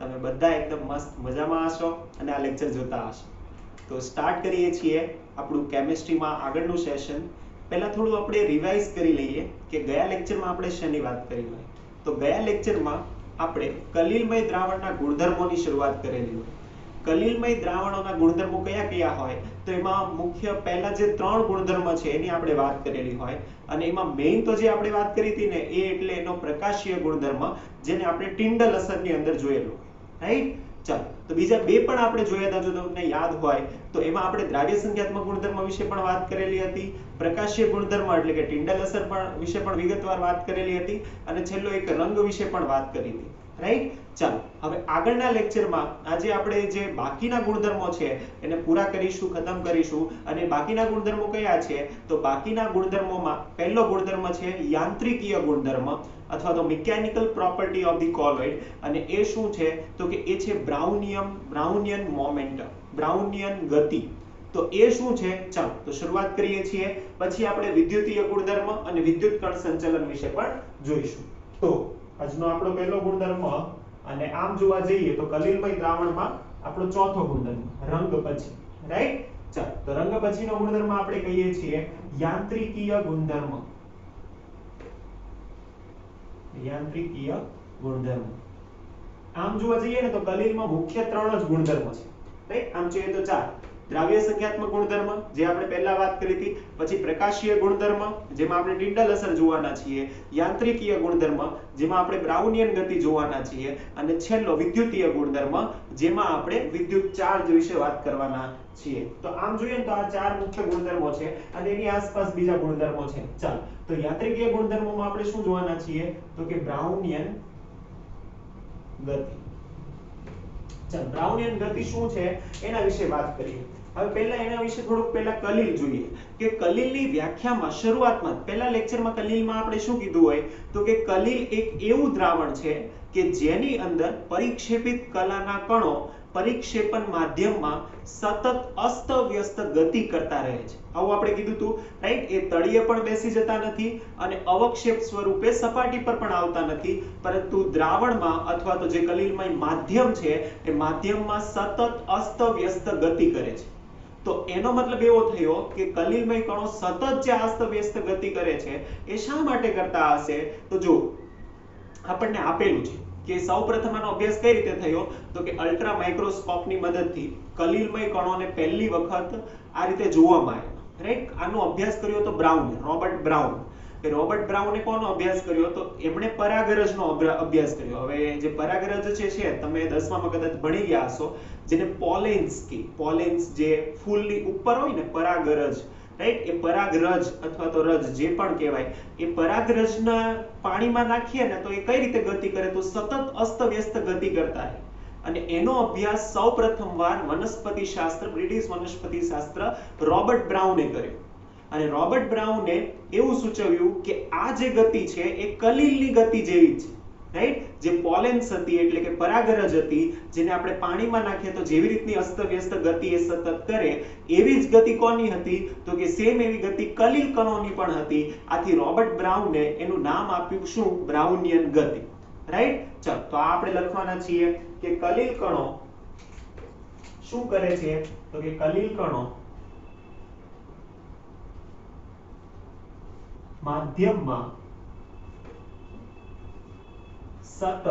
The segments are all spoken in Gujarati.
તમે બધા એકદમ મસ્ત મજામાં હશો અને આ લેક્ચર જોતા હશો. તો સ્ટાર્ટ કરીએ છીએ આપણું કેમિસ્ટ્રીમાં આગળનું સેશન. પહેલા થોડું આપણે રિવાઇઝ કરી લઈએ કે ગયા લેક્ચરમાં આપણે શેની વાત કરી હોય. તો ગયા લેક્ચરમાં આપણે કલિલમય દ્રાવણના ગુણધર્મોની શરૂઆત કરેલી હોય. કલિલમય દ્રાવણોના ગુણધર્મો કયા કયા હોય તો એમાં મુખ્ય પહેલા જે 3 ગુણધર્મ છે એની આપણે વાત કરેલી હોય અને એમાં મેઇન તો જે આપણે વાત કરી હતી ને એ એટલે એનો પ્રકાશીય ગુણધર્મ જેને આપણે ટિન્ડલ અસરની અંદર જોયેલું રાઈટ. ચાલો તો બીજા બે પણ આપણે જોયા હતા, જો તમને યાદ હોય તો એમાં આપણે દ્રાવ્ય સંખ્યાત્મક ગુણધર્મ વિશે પણ વાત કરેલી હતી, પ્રકાશીય ગુણધર્મ એટલે કે ટિન્ડલ અસર પણ વિશે પણ વિગતવાર વાત કરેલી હતી અને છેલ્લો એક રંગ વિશે પણ વાત કરી હતી રાઈટ. ચાલો હવે આગળના લેક્ચરમાં આજે આપણે જે બાકીના ગુણધર્મો છે એને પૂરા કરીશું, ખતમ કરીશું. અને બાકીના ગુણધર્મો કયા છે તો બાકીના ગુણધર્મોમાં પહેલો ગુણધર્મ છે યાંત્રિકીય ગુણધર્મ અથવા તો મિકેનિકલ પ્રોપર્ટી ઓફ ધી કોલોઇડ. અને એ શું છે તો કે એ છે બ્રાઉનિયન મોમેન્ટમ, બ્રાઉનિયન ગતિ. તો એ શું છે ચાલો તો શરૂઆત કરીએ છીએ. પછી આપણે વિદ્યુતીય ગુણધર્મ અને વિદ્યુત કણ સંચલન વિશે પણ જોઈશું. તો આજનો આપણો પહેલો ગુણધર્મ અને આમ જોવા જઈએ તો કલિલમય દ્રાવણમાં આપણો ચોથો ગુણધર્મ રંગ પછી રાઈટ. ચાલો તો રંગ પછીનો ગુણધર્મ આપણે કહીએ છીએ યાંત્રિકીય ગુણધર્મ. યાંત્રિકીય ગુણધર્મ આમ જોવા જઈએ ને તો કલિલમાં મુખ્ય 3 જ ગુણધર્મો છે રાઈટ. આમ જોઈએ તો 4 દ્રાવ્ય સંખ્યાત્મક ગુણધર્મ જે આપણે પહેલા વાત કરી હતી, પછી પ્રકાશીય ગુણધર્મ જેમાં આપણે ટિન્ડલ અસર જોવાના છીએ, યાંત્રિકીય ગુણધર્મ જેમાં આપણે બ્રાઉનિયન ગતિ જોવાના છીએ અને છેલ્લો વિદ્યુતીય ગુણધર્મ જેમાં આપણે વિદ્યુત ચાર્જ વિશે વાત કરવાના છીએ. તો આમ જોઈએ તો આ 4 મુખ્ય ગુણધર્મો છે અને એની આસપાસ બીજા ગુણધર્મો છે. ચાલો તો યાંત્રિકીય ગુણધર્મોમાં આપણે શું જોવાના છીએ તો કે બ્રાઉનિયન ગતિ. ચાલો બ્રાઉનિયન ગતિ શું છે એના વિશે વાત કરીએ. હવે પહેલા એના વિશે થોડુંક પહેલા કલિલ જોઈએ કે કલિલની વ્યાખ્યામાં શરૂઆતમાં પહેલા લેક્ચરમાં કલિલમાં આપણે શું કીધું હોય તો કે કલિલ એક એવું દ્રાવણ છે કે જેની અંદર પરિક્ષેપિત કલાના કણો પરિક્ષેપણ માધ્યમમાં સતત અસ્તવ્યસ્ત ગતિ કરતા રહે છે. આવું આપણે કીધું હતું રાઈટ. એ તળિયે પણ બેસી જતા નથી અને અવક્ષેપ સ્વરૂપે સપાટી પર પણ આવતા નથી, પરંતુ દ્રાવણમાં અથવા તો જે કલિલમય માધ્યમ છે એ માધ્યમમાં સતત અસ્તવ્યસ્ત ગતિ કરે છે. તો એનો મતલબ એવો થયો કે કલિલમય કણો સતત જે અસ્તવ્યસ્ત ગતિ કરે છે એ શા માટે કરતા હશે તો જો આપણને આપેલું છે કે સૌપ્રથમ આનો અભ્યાસ કઈ રીતે થયો તો કે અલ્ટ્રા માઇક્રોસ્કોપની મદદથી કલિલમય કણોને પહેલી વખત આ રીતે જોવામાં આવ્યા રાઈટ. આનો અભ્યાસ કર્યો તો રોબર્ટ બ્રાઉન. રોબર્ટ બ્રાઉને કોનો અભ્યાસ કર્યો તો એમણે પરાગરજનો અભ્યાસ કર્યો. હવે જે પરાગરજ છે તમે 10મામાં કદાચ ભણી ગયા હશો, જેને પોલેન્સ જે ફૂલની ઉપર હોય ને પરાગરજ રાઈટ. એ પરાગરજ અથવા તો રજ જે પણ કહેવાય એ પરાગરજના પાણીમાં નાખીએ ને તો એ કઈ રીતે ગતિ કરે તો સતત અસ્તવ્યસ્ત ગતિ કરતા રહે. અને એનો અભ્યાસ સૌપ્રથમવાર વનસ્પતિશાસ્ત્ર, બ્રિટિશ વનસ્પતિશાસ્ત્ર રોબર્ટ બ્રાઉને કર્યો. અને રોબર્ટ બ્રાઉને એવું સૂચવ્યું કે આ જે ગતિ છે એ કલિલની ગતિ જેવી જ છે રાઈટ. જે પોલેન્સ હતી એટલે કે પરાગરજ હતી જેને આપણે પાણીમાં નાખીએ તો જેવી રીતની અસ્તવ્યસ્ત ગતિ એ સતત કરે એવી જ ગતિ કોની હતી તો કે સેમ એવી ગતિ કલિલ કણોની પણ હતી. આથી રોબર્ટ બ્રાઉને એનું નામ આપ્યું શું બ્રાઉનિયન ગતિ રાઈટ. ચાલો તો આ આપણે લખવાના છીએ કે કલિલ કણો શું કરે છે તો કે કલિલ કણો માધ્યમમાં સતત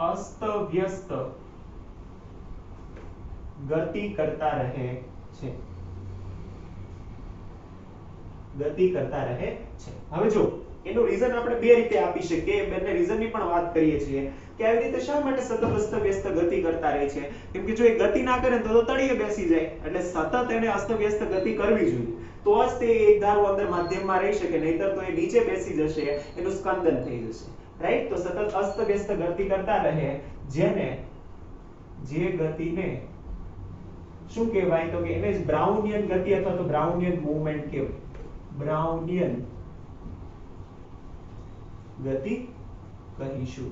અસ્તવ્યસ્ત ગતિ કરતા રહે છે. હવે જો એનું રીઝન આપણે બે રીતે આપી શકીએ, બંને રીઝનની પણ વાત કરીએ છીએ કે આવી રીતે શા માટે સતત અસ્તવ્યસ્ત ગતિ કરતા રહે છે. કેમ કે જો એ ગતિ ના કરે તો તળિયે બેસી જાય, એટલે સતત એને અસ્તવ્યસ્ત ગતિ કરવી જોઈએ તો જ તે એક ધારું અંદર માધ્યમમાં રહી શકે, નહીતર તો એ નીચે બેસી જશે, એનું સ્કંદન થઈ જશે રાઈટ. તો સતત અસ્તવ્યસ્ત ગતિ કરતા રહે જે ગતિને શું કહેવાય તો કે એને જ બ્રાઉનિયન ગતિ અથવા તો બ્રાઉનિયન મૂવમેન્ટ કહેવાય. બ્રાઉનિયન ગતિ કહીશું,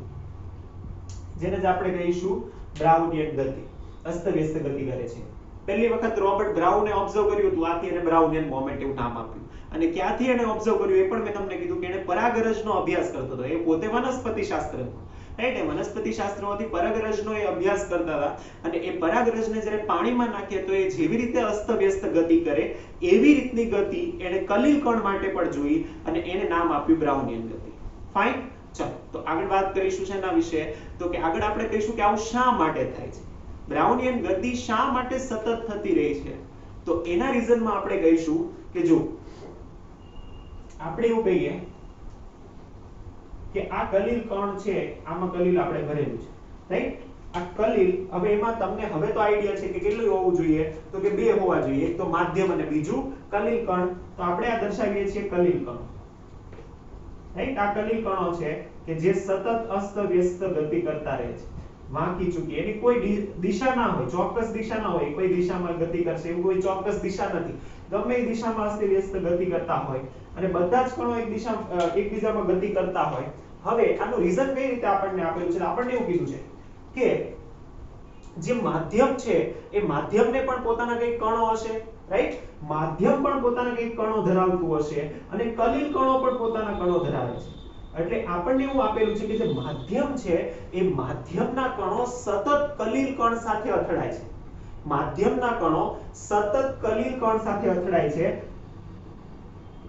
જેને જ આપણે કહીશું બ્રાઉનિયન ગતિ. અસ્તવ્યસ્ત ગતિ કરે છે પહેલી વખત રોબર્ટ બ્રાઉને ઓબ્ઝર્વ કર્યું હતું, આથી એને બ્રાઉનિયન મોમેન્ટ એવું નામ આપ્યું. અને ક્યાંથી એને ઓબ્ઝર્વ કર્યું એ પણ મેં તમને કીધું કે એને પરાગરજનો અભ્યાસ કરતો હતો. એ પોતે વનસ્પતિશાસ્ત્ર હતો, રાઈટ? એ વનસ્પતિશાસ્ત્રમાંથી પરાગરજનો એ અભ્યાસ કરતા હતા. અને એ પરાગરજને જ્યારે પાણીમાં નાખીએ તો એ જેવી રીતે અસ્તવ્યસ્ત ગતિ કરે એવી રીતની ગતિ એને કલીલ કણ માટે પણ જોઈ અને એને નામ આપ્યું બ્રાઉનિયન ગતિ. ફાઇન. ચલો તો આગળ વાત કરીશું શેના વિશે? તો કે આગળ આપણે કહીશું કે આવું શા માટે થાય છે, બ્રાઉનિયન ગતિ શા માટે સતત થતી રહી છે. તો એના રીઝનમાં આપણે કહીશું કે જો આપણે એવું કહીએ કે આ કલીલ કણ છે, આમાં કલીલ આપણે ભરેલું છે, રાઈટ? આ કલીલ, હવે એમાં તમને હવે તો આઈડિયા છે કે કેટલું હોવું જોઈએ? તો કે બે હોવા જોઈએ, એક તો માધ્યમ અને બીજું કલીલ કણ. તો આપણે આ દર્શાવીએ છીએ કલીલ કણ, રાઈટ? આ કલીલ કણો છે કે જે સતત અસ્તવ્યસ્ત ગતિ કરતા રહે છે, વાંકી ચૂકી. એની કોઈ દિશા ના હોય, ચોક્કસ દિશા ના હોય, કોઈ દિશામાં ગતિ કરશે એવું કોઈ ચોક્કસ દિશા નથી. ગમે એ દિશામાં અસ્તવ્યસ્ત ગતિ કરતા હોય અને બધા જ કણો એકબીજામાં ગતિ કરતા હોય. હવે આનું રીઝન કઈ રીતે આપણને આપેલું છે? આપણને એવું કીધું છે કે જે માધ્યમ છે એ માધ્યમને પણ પોતાના કઈ કણો હશે, રાઈટ? માધ્યમ પણ પોતાના કઈ કણો ધરાવતું હશે અને કલીલ કણો પણ પોતાના કણો ધરાવે છે. એટલે આપણને એવું આપેલું છે કે જે માધ્યમ છે એ માધ્યમના કણો સતત કલીલ કણ સાથે અથડાય છે. માધ્યમના કણો સતત કલીલ કણ સાથે અથડાય છે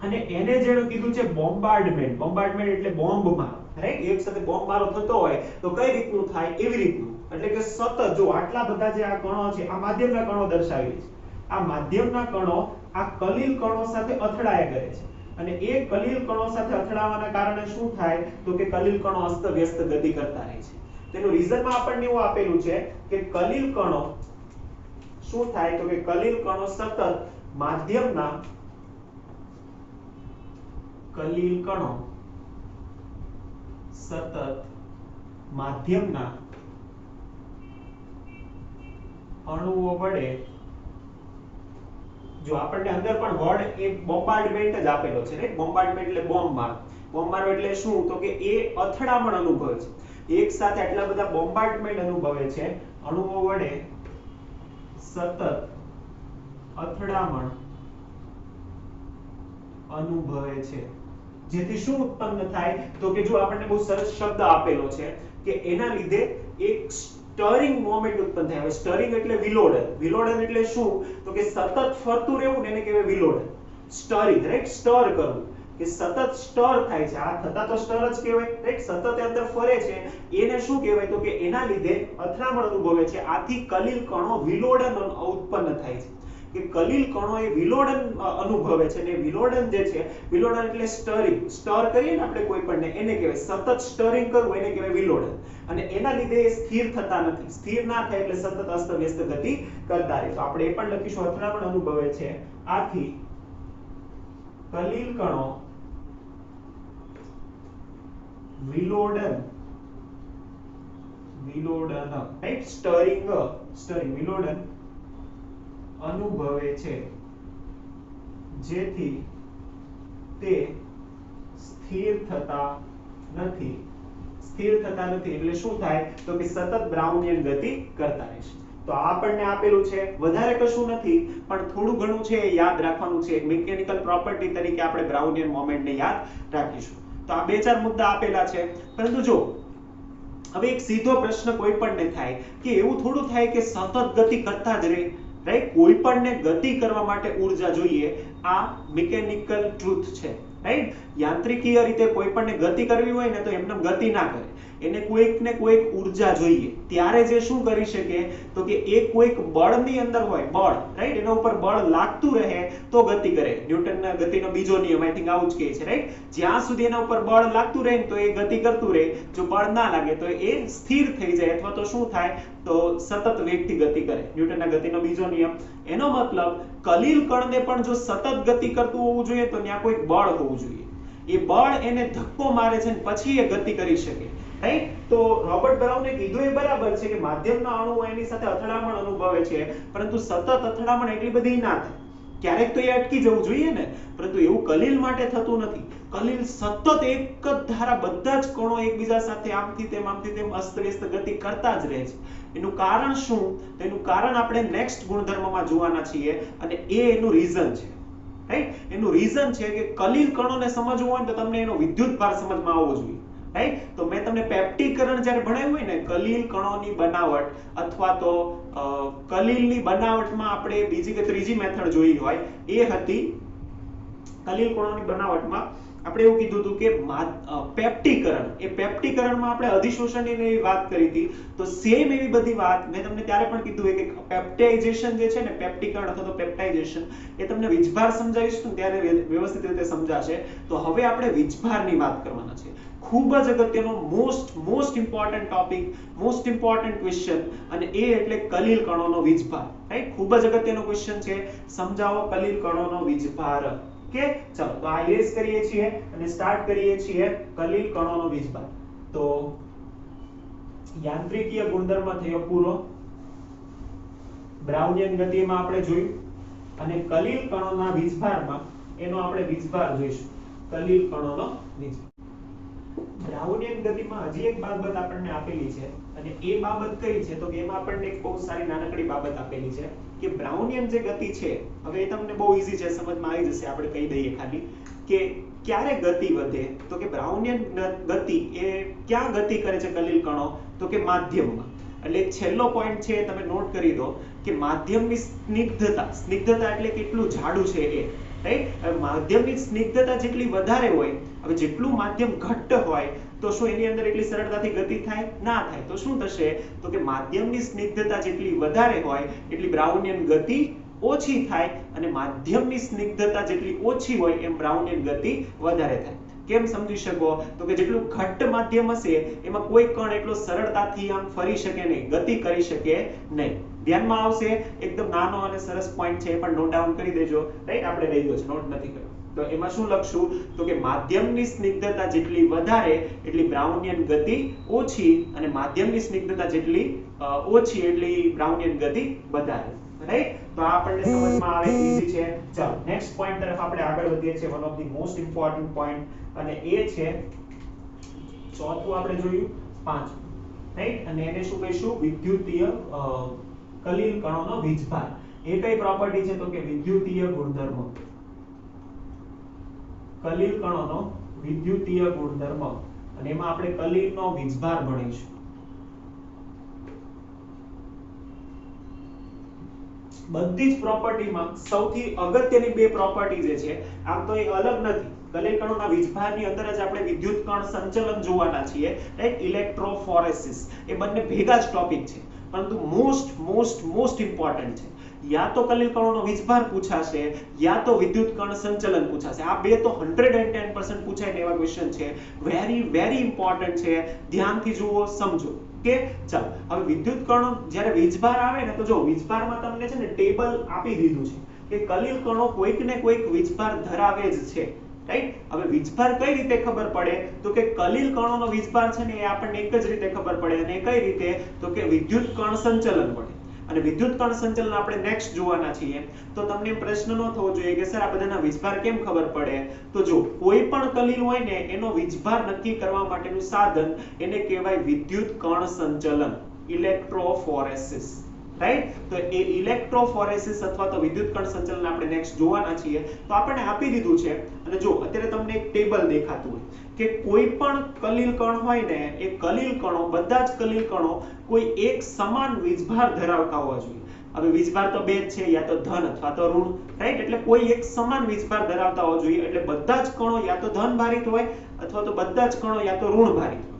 અને એને જેનું કીધું છે બોમ્બાર્ડમેન્ટ. બોમ્બાર્ડમેન્ટ એટલે બોમ્બ મારો, રાઈટ? એક સાથે બોમ્બ મારો થતો હોય તો કઈ રીતનું થાય? એવી રીતનું. એટલે કે સતત જો આટલા બધા જે આ કણો છે, આ માધ્યમના કણો દર્શાવી છે. આ માધ્યમના કણો આ કલીલ કણો સાથે અથડાયા કરે છે અને એ કલીલ કણો સાથે અથડાવાના કારણે શું થાય? તો કે કલીલ કણો અસ્તવ્યસ્ત ગતિ કરતા રહે છે. તેનું રીઝનમાં આપણને એવું આપેલું છે કે કલીલ કણો શું થાય? તો કે કલીલ કણો સતત માધ્યમના કલીલ કણો સતત માધ્યમના અણુઓ વડે, જો આપણને અંદર પણ વર્ડ એ બોમ્બાર્ડમેન્ટ જ આપેલો છે, રાઈટ? બોમ્બાર્ડમેન્ટ એટલે બોમ્બ મારો. બોમ્બ મારો એટલે શું? તો કે એ અથડામણ અનુભવે છે, એક સાથે આટલા બધા બોમ્બાર્ડમેન્ટ અનુભવે છે, અણુઓ વડે સતત અથડામણ અનુભવે છે. જેથી શું ઉત્પન્ન થાય? તો કે જો આપણને બહુ સરસ શબ્દ આપેલો છે કે એના લીધે એક સ્ટરિંગ મોમેન્ટ ઉત્પન્ન થાય. હવે સ્ટરિંગ એટલે વિલોડન. વિલોડન એટલે શું? તો કે સતત ફરતું રહેવું ને એને કહેવાય વિલોડન. સ્ટરિંગ, રાઈટ? સ્ટર કરવું, કે સતત સ્ટર થાય છે. આ થતા તો સ્ટર જ કહેવાય, રાઈટ? સતત અંદર ફરે છે એને શું કહેવાય? તો કે એના લીધે અથડામણ અનુભવે છે. આથી કલીલ કણો વિલોડન ઉત્પન્ન થાય છે. કે કલીલ કણો એ વિલોડન અનુભવે છે ને વિલોડન જે છે, વિલોડન એટલે સ્ટરિંગ. સ્ટર કરીએ ને આપણે કોઈ પણ એને કહેવાય સતત સ્ટરિંગ કરવું, એને કહેવાય વિલોડન. અને એના લીધે એ સ્થિર થતા નથી. સ્થિર ના થાય એટલે સતત અસ્તવ્યસ્ત ગતિ કરતા રહે. તો આપણે એ પણ લખીશું અથડામણ અનુભવે છે. આથી કલીલ કણો વિલોડન, રાઈટ? સ્ટરિંગ વિલોડન અનુભવે છે, જેથી તે સ્થિર થતા નથી. સ્થિર થતા નથી એટલે શું થાય? તો કે સતત બ્રાઉનિયન ગતિ કરતા રહેશે. તો આપણને આપેલું છે, વધારે કશું નથી પણ થોડું ઘણું છે એ યાદ રાખવાનું છે. મિકેનિકલ પ્રોપર્ટી તરીકે આપણે બ્રાઉનિયન મોમેન્ટને યાદ રાખીશું. તો આ બે ચાર મુદ્દા આપેલા છે. પરંતુ જો હવે એક સીધો પ્રશ્ન કોઈ પણને થાય કે એવું થોડું થાય કે સતત ગતિ કરતા જ રહે, રાઈટ? કોઈ પણને ગતિ કરવા માટે ઊર્જા જોઈએ. આ મિકેનિકલ ટ્રુથ છે, રાઈટ? યાંત્રિકીય રીતે કોઈ પણને ગતિ કરવી હોય ને તો એમને ગતિ ના કરે, એને કોઈક ને કોઈક ઊર્જા જોઈએ. ત્યારે જે શું કરી શકે? તો કે એ કોઈક બળની અંદર હોય, બળ, રાઈટ? એના ઉપર બળ લાગતું રહે તો ગતિ કરે. ન્યૂટનના ગતિનો બીજો નિયમ આઈ થિંક આવું જ કહે છે, રાઈટ? જ્યાં સુધી એના ઉપર બળ લાગતું રહે તો એ ગતિ કરતું રહે, જો બળ ના લાગે તો એ સ્થિર થઈ જાય અથવા તો શું થાય? તો સતત વેગથી ગતિ કરે. ન્યૂટનના ગતિનો બીજો નિયમ. એનો મતલબ કલીલ કણને પણ જો સતત ગતિ કરતું હોવું જોઈએ તો ત્યાં કોઈક બળ હોવું જોઈએ. એ બળ એને ધક્કો મારે છે ને પછી એ ગતિ કરી શકે, રાઈટ? તો રોબર્ટ બ્રાઉને કીધું એ બરાબર છે કે માધ્યમના અણુઓ એની સાથે અથડામણ અનુભવે છે, પરંતુ સતત અથડામણ એટલી બધી ના થાય. ક્યારેક તો એ અટકી જવું જોઈએ ને, પરંતુ એવું કલીલ માટે થતું નથી. કલીલ સતત એક જ ધારા બધા જ કણો એકબીજા સાથે આમથી તેમ અસ્તવ્યસ્ત ગતિ કરતા જ રહે છે. એનું કારણ શું? તો એનું કારણ આપણે નેક્સ્ટ ગુણધર્મમાં જોવાના છીએ અને એ એનું રીઝન છે, રાઈટ? એનું રીઝન છે કે કલીલ કણોને સમજવું હોય તો તમને એનો વિદ્યુત ભાર સમજમાં આવવો જોઈએ, રાઈટ? તો મેં તમને પેપ્ટીકરણ જ્યારે ભણાવ્યું હોય ને, કલીલ કણોની બનાવટ અથવા તો કલીલની બનાવટમાં આપણે બીજી કે ત્રીજી મેથડ જોઈ હોય, એ હતી કલીલ કણોની બનાવટમાં આપણે એવું કીધું હતું કે પેપ્ટીકરણ. એ પેપ્ટીકરણમાં આપણે અધિશોષણની એવી વાત કરી હતી. તો સેમ એવી બધી વાત મેં તમને ત્યારે પણ કીધું કે પેપ્ટાઇઝેશન જે છે ને, પેપ્ટીકરણ અથવા તો પેપ્ટાઇઝેશન, એ તમને વીજભાર સમજાવીશ ને ત્યારે વ્યવસ્થિત રીતે સમજાશે. તો હવે આપણે વીજભારની વાત કરવાના છે. ખૂબ જ અગત્યનો most important topic, most important question, અને એ એટલે કલીલ કણોનો વીજભાર, રાઈટ? ખૂબ જ અગત્યનો ક્વેશ્ચન છે. સમજાવો કલીલ કણોનો વીજભાર. કે ચલો તો આ ઇરેઝ કરીએ છીએ અને સ્ટાર્ટ કરીએ છીએ કલીલ કણોનો વીજભાર. તો યાંત્રિકીય ગુણધર્મ થયો પૂરો. બ્રાઉનિયન ગતિમાં આપણે જોયું અને કલીલ કણોના વીજભારમાં એનો આપણે વીજભાર જોઈશું. કલીલ કણોનો વીજભાર. બ્રાઉનિયન ગતિમાં હજી એક બાબત આપણને આપેલી છે અને એ બાબત કઈ છે? તો એમાં આપણને એક બહુ સારી નાનકડી બાબત આપેલી છે કે બ્રાઉનિયન જે ગતિ છે, હવે એ તમને બહુ ઈઝી છે, સમજમાં આવી જશે. આપણે કહી દઈએ ખાલી કે ક્યારે ગતિ વધે, તો કે બ્રાઉનિયન ગતિ એ ક્યાં ગતિ કરે છે કલીલ કણો? તો કે માધ્યમમાં. એટલે એક છેલ્લો પોઈન્ટ છે, તમે નોટ કરી દો કે માધ્યમની સ્નિગ્ધતા. સ્નિગ્ધતા એટલે કેટલું જાડું છે એ, રાઈટ? માધ્યમની સ્નિગ્ધતા જેટલી વધારે હોય, હવે જેટલું માધ્યમ ઘટ્ટ હોય તો શું એની અંદર એટલી સરળતાથી ગતિ થાય? ના થાય. તો શું થશે? તો કે માધ્યમની સ્નિગ્ધતા જેટલી વધારે હોય એટલી બ્રાઉનિયન ગતિ ઓછી થાય, અને માધ્યમની સ્નિગ્ધતા જેટલી ઓછી હોય એમ બ્રાઉનિયન ગતિ વધારે થાય. કેમ સમજી શકો? તો કે જેટલું ઘટ્ટ માધ્યમ હશે એમાં કોઈ કણ એટલો સરળતાથી આમ ફરી શકે નહીં, ગતિ કરી શકે નહીં. ધ્યાનમાં આવશે. એકદમ નાનો અને સરસ પોઈન્ટ છે, પણ નોટ ડાઉન કરી દેજો, રાઈટ? આપણે રહી ગયો છે, નોટ નથી કર્યો. તો એમાં શું લખશું? તો કે માધ્યમની સ્નિગ્ધતા જેટલી વધારે એટલી બ્રાઉનિયન ગતિ ઓછી, અને માધ્યમની સ્નિગ્ધતા જેટલી ઓછી એટલી બ્રાઉનિયન ગતિ વધારે, રાઈટ? તો આ આપણને સમજમાં આવે, ઈઝી છે. ચાલો નેક્સ્ટ પોઈન્ટ તરફ આપણે આગળ વધીએ છીએ. One of the most important point, અને એ છે ચોથું આપણે જોયું, પાંચમું, રાઈટ? અને એને શું કહીશું? વિદ્યુતીય કલીલ કણોનો વીજભાર. એ કઈ પ્રોપર્ટી છે? તો કે વિદ્યુતીય ગુણધર્મ. કલીલ કણોનો વિદ્યુતીય ગુણધર્મ, અને એમાં આપણે કલીલનો વીજભાર ભણીશું. બધી જ પ્રોપર્ટીમાં સૌથી અગત્યની બે પ્રોપર્ટી જે છે, આમ તો એ અલગ નથી. કલીલ કણોના વીજભારની અંદર જ આપણે વિદ્યુત કણ સંચલન જોવાના છીએ, રાઈટ? ઇલેક્ટ્રોફોરેસિસ. એ બંને ભેગા જ ટોપિક છે, પરંતુ મોસ્ટ ઇમ્પોર્ટન્ટ છે. યા તો કલીલ કણોનો વીજભાર પૂછાશે, યા તો વિદ્યુત કણ સંચલન પૂછાશે. આ બે તો 110% પૂછાય ને એવા ક્વેશ્ચન છે. વેરી ઇમ્પોર્ટન્ટ છે. ધ્યાનથી જુઓ, સમજો. કે ચાલો હવે વિદ્યુત કણો જ્યારે વીજભાર આવે ને, તો જો વીજભારમાં તમને છે ને ટેબલ આપી દીધું છે કે કલીલ કણો કોઈક ને કોઈક વીજભાર ધરાવે જ છે, રાઈટ? હવે વીજભાર કઈ રીતે ખબર પડે? તો કે કલીલ કણોનો વીજભાર છે ને એ આપણને એક જ રીતે ખબર પડે, અને કઈ રીતે? તો કે વિદ્યુત કણ સંચલન વડે. અને વિદ્યુત કણ સંચલન આપણે નેક્સ્ટ જોવાના છીએ. તો તમને પ્રશ્ન ન થવો જોઈએ કે સર આ બધાના વીજભાર કેમ ખબર પડે? તો જો કોઈ પણ કલીલ હોય ને એનો વીજભાર નક્કી કરવા માટેનું સાધન એને કહેવાય વિદ્યુત કણ સંચલન, ઇલેક્ટ્રોફોરેસિસ, રાઈટ? તો એ ઇલેક્ટ્રોફોરેસિસ અથવા તો વિદ્યુત કણ સંચલન આપણે નેક્સ્ટ જોવાના છીએ. તો આપણને આપી દીધું છે, અને જો અત્યારે તમને એક ટેબલ દેખાતું હોય કે કોઈ પણ કલીલ કણ હોય ને, એ કલીલ કણો, બધા જ કલીલ કણો કોઈ એક સમાન વીજભાર ધરાવતા હોવા જોઈએ. હવે વીજભાર તો બે જ છે, યા તો ધન અથવા તો ઋણ, રાઈટ? એટલે કોઈ એક સમાન વીજભાર ધરાવતા હોવા જોઈએ. એટલે બધા જ કણો યા તો ધન ભારિત હોય અથવા તો બધા જ કણો યા તો ઋણ ભારિત હોય.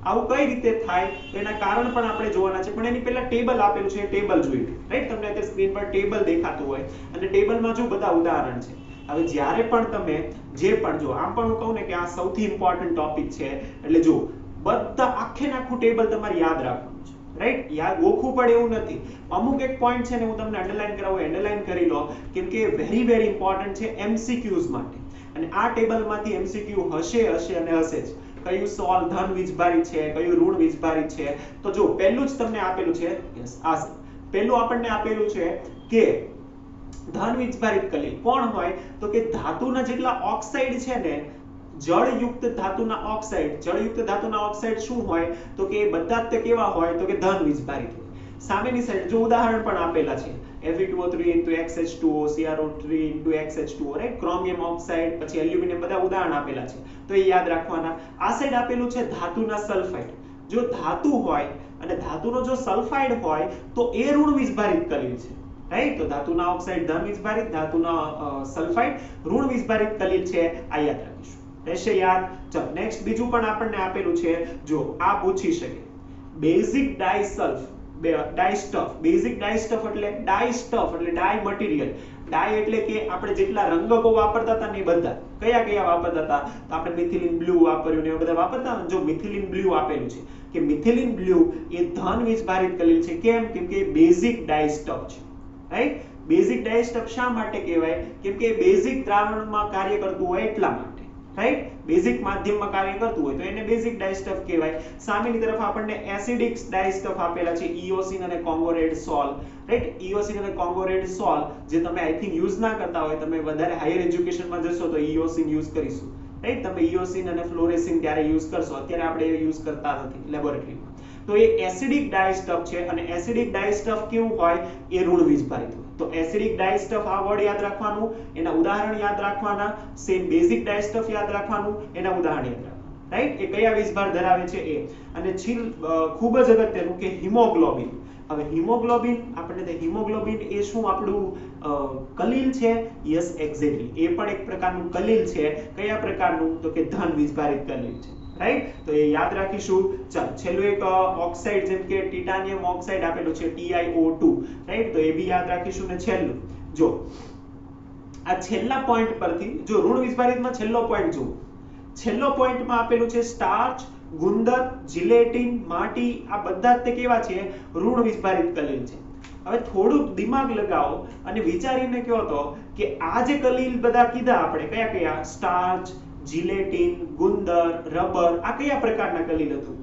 આવું કઈ રીતે થાય? તો એના કારણ પણ આપણે જોવાના છે, પણ એની પહેલા ટેબલ આપેલું છે, ટેબલ જોઈ લો, રાઈટ? તમને અત્યારે સ્ક્રીન પર ટેબલ દેખાતું હોય, અને ટેબલમાં જો બધા ઉદાહરણ છે. હવે જ્યારે પણ તમે જે પણ જો, આમ પણ હું કહું ને કે આ સૌથી ઇમ્પોર્ટન્ટ ટોપિક છે, એટલે જો બધા આખે આખું ટેબલ તમારે યાદ રાખવાનું છે, રાઈટ? યાદ ગોખવું પડે એવું નથી. અમુક એક પોઈન્ટ છે ને હું તમને અંડરલાઈન કરાવું, અંડરલાઈન કરી લો, કેમ કે વેરી ઇમ્પોર્ટન્ટ છે MCQs માટે. અને આ ટેબલમાંથી MCQ હશે અને હશે જ. કયું સોલ ધન વીજભારી છે, કયું ઋણ વીજભારી છે? તો જો પહેલું જ તમને આપેલું છે, યસ આ પહેલું આપણને આપેલું છે કે ધન વીજભારિત કલીલ કોણ હોય? તો કે ધાતુના જેટલા ઓક્સાઇડ છે ને, જળયુક્ત ધાતુના ઓક્સાઇડ, જળયુક્ત ધાતુના ઓક્સાઇડ શું હોય? તો કે બધા જ તે કેવા હોય? તો કે ધન વીજભારિત હોય. સામેની સાઈડ જો ઉદાહરણ પણ આપેલા છે Fe2O3 XH2O CrO3 XH2O right chromium oxide પછી એલ્યુમિનિયમ બધા ઉદાહરણ આપેલા છે તો એ યાદ રાખવાના આ સાઈડ આપેલું છે ધાતુના સલ્ફાઇડ જો ધાતુ હોય અને ધાતુનો જો સલ્ફાઇડ હોય તો એ ઋણ વીજભારિત કલીલ છે રાઈટ તો ધાતુના ઓક્સાઇડ ધન વીજભારિત ધાતુના સલ્ફાઇડ ઋણ વીજભારિત કલીલ છે આ યાદ રાખીશું રહેશે યાદ ચલો નેક્સ્ટ બીજું પણ આપણને આપેલું છે જો આ પૂછી શકે બેઝિક ડાયસલ્ફ ડાયસ્ટફ બેઝિક ડાયસ્ટફ એટલે ડાયસ્ટફ એટલે ડાય મટીરીયલ ડાય એટલે કે આપણે જેટલા રંગકો વાપરતા હતા ને બધા કયા કયા વાપરતા હતા તો આપણે મિથિલિન બ્લુ વાપર્યું ને એ બધા વાપરતા જો મિથિલિન બ્લુ આપેલું છે કે મિથિલિન બ્લુ એ ધન વીજભારિત કલીલ છે કેમ કે બેઝિક ડાયસ્ટફ છે રાઈટ બેઝિક ડાયસ્ટફ શા માટે કહેવાય કેમ કે બેઝિક દ્રાવણમાં કાર્ય કરતું હોય એટલા માટે રાઈટ બેઝિક માધ્યમમાં કાર્ય કરતું હોય તો એને બેઝિક ડાયસ્ટફ કહેવાય સામેની તરફ આપણને એસિડિક ડાયસ્ટફ આપેલા છે ઇઓસિન અને કોંગો રેડ સોલ રાઈટ ઇઓસિન અને કોંગો રેડ સોલ જે તમે આઈ થિંક યુઝ ના કરતા હોય તમે વધારે હાયર એજ્યુકેશનમાં જશો તો ઇઓસિન યુઝ કરીશું રાઈટ તમે ઇઓસિન અને ફ્લોરેસિન ત્યારે યુઝ કરશો અત્યારે આપણે એ યુઝ કરતા નથી લેબોરેટરીમાં તો એ એસિડિક ડાયસ્ટફ છે અને એસિડિક ડાયસ્ટફ કેવું હોય એ ઋણ વીજભારિત હોય તો એસિડિક ડાયસ્ટફ આ વર્ડ યાદ રાખવાનું એના ઉદાહરણ યાદ રાખવાના સેમ બેઝિક ડાયસ્ટફ યાદ રાખવાનું એના ઉદાહરણ યાદ રાખવાના રાઈટ એ કયા વીજભાર ધરાવે છે એ અને ખૂબ જ અગત્યનું કે હિમોગ્લોબિન હવે હિમોગ્લોબિન આપણે હિમોગ્લોબિન એ શું આપણું કલીલ છે યસ એક્ઝેક્ટલી એ પણ એક પ્રકારનું કલીલ છે કયા પ્રકારનું તો કે ધન વીજભારિત કલીલ છે રાઈટ તો એ યાદ રાખીશું ચાલ છેલ્લું એક ઓક્સાઇડ જેમ કે ટિટાનિયમ ઓક્સાઇડ આપેલું છે TiO2 રાઈટ તો એ બી યાદ રાખીશું ને છેલ્લું જો આ છેલ્લા પોઈન્ટ પરથી જો ઋણ વીજભારિતમાં છેલ્લો પોઈન્ટ જુઓ છેલ્લો પોઈન્ટમાં આપેલું છે સ્ટાર્ચ ગુંદર જિલેટિન માટી આ બધા જ તે કેવા છે ઋણ વીજભારિત કલીલ છે હવે થોડુંક દિમાગ લગાવો અને વિચારીને કહો તો કે આ જે કલીલ બધા કીધા આપણે કયા કયા સ્ટાર્ચ જિલેટિન ગુંદર રબર આ કયા પ્રકારના કલીલ હતું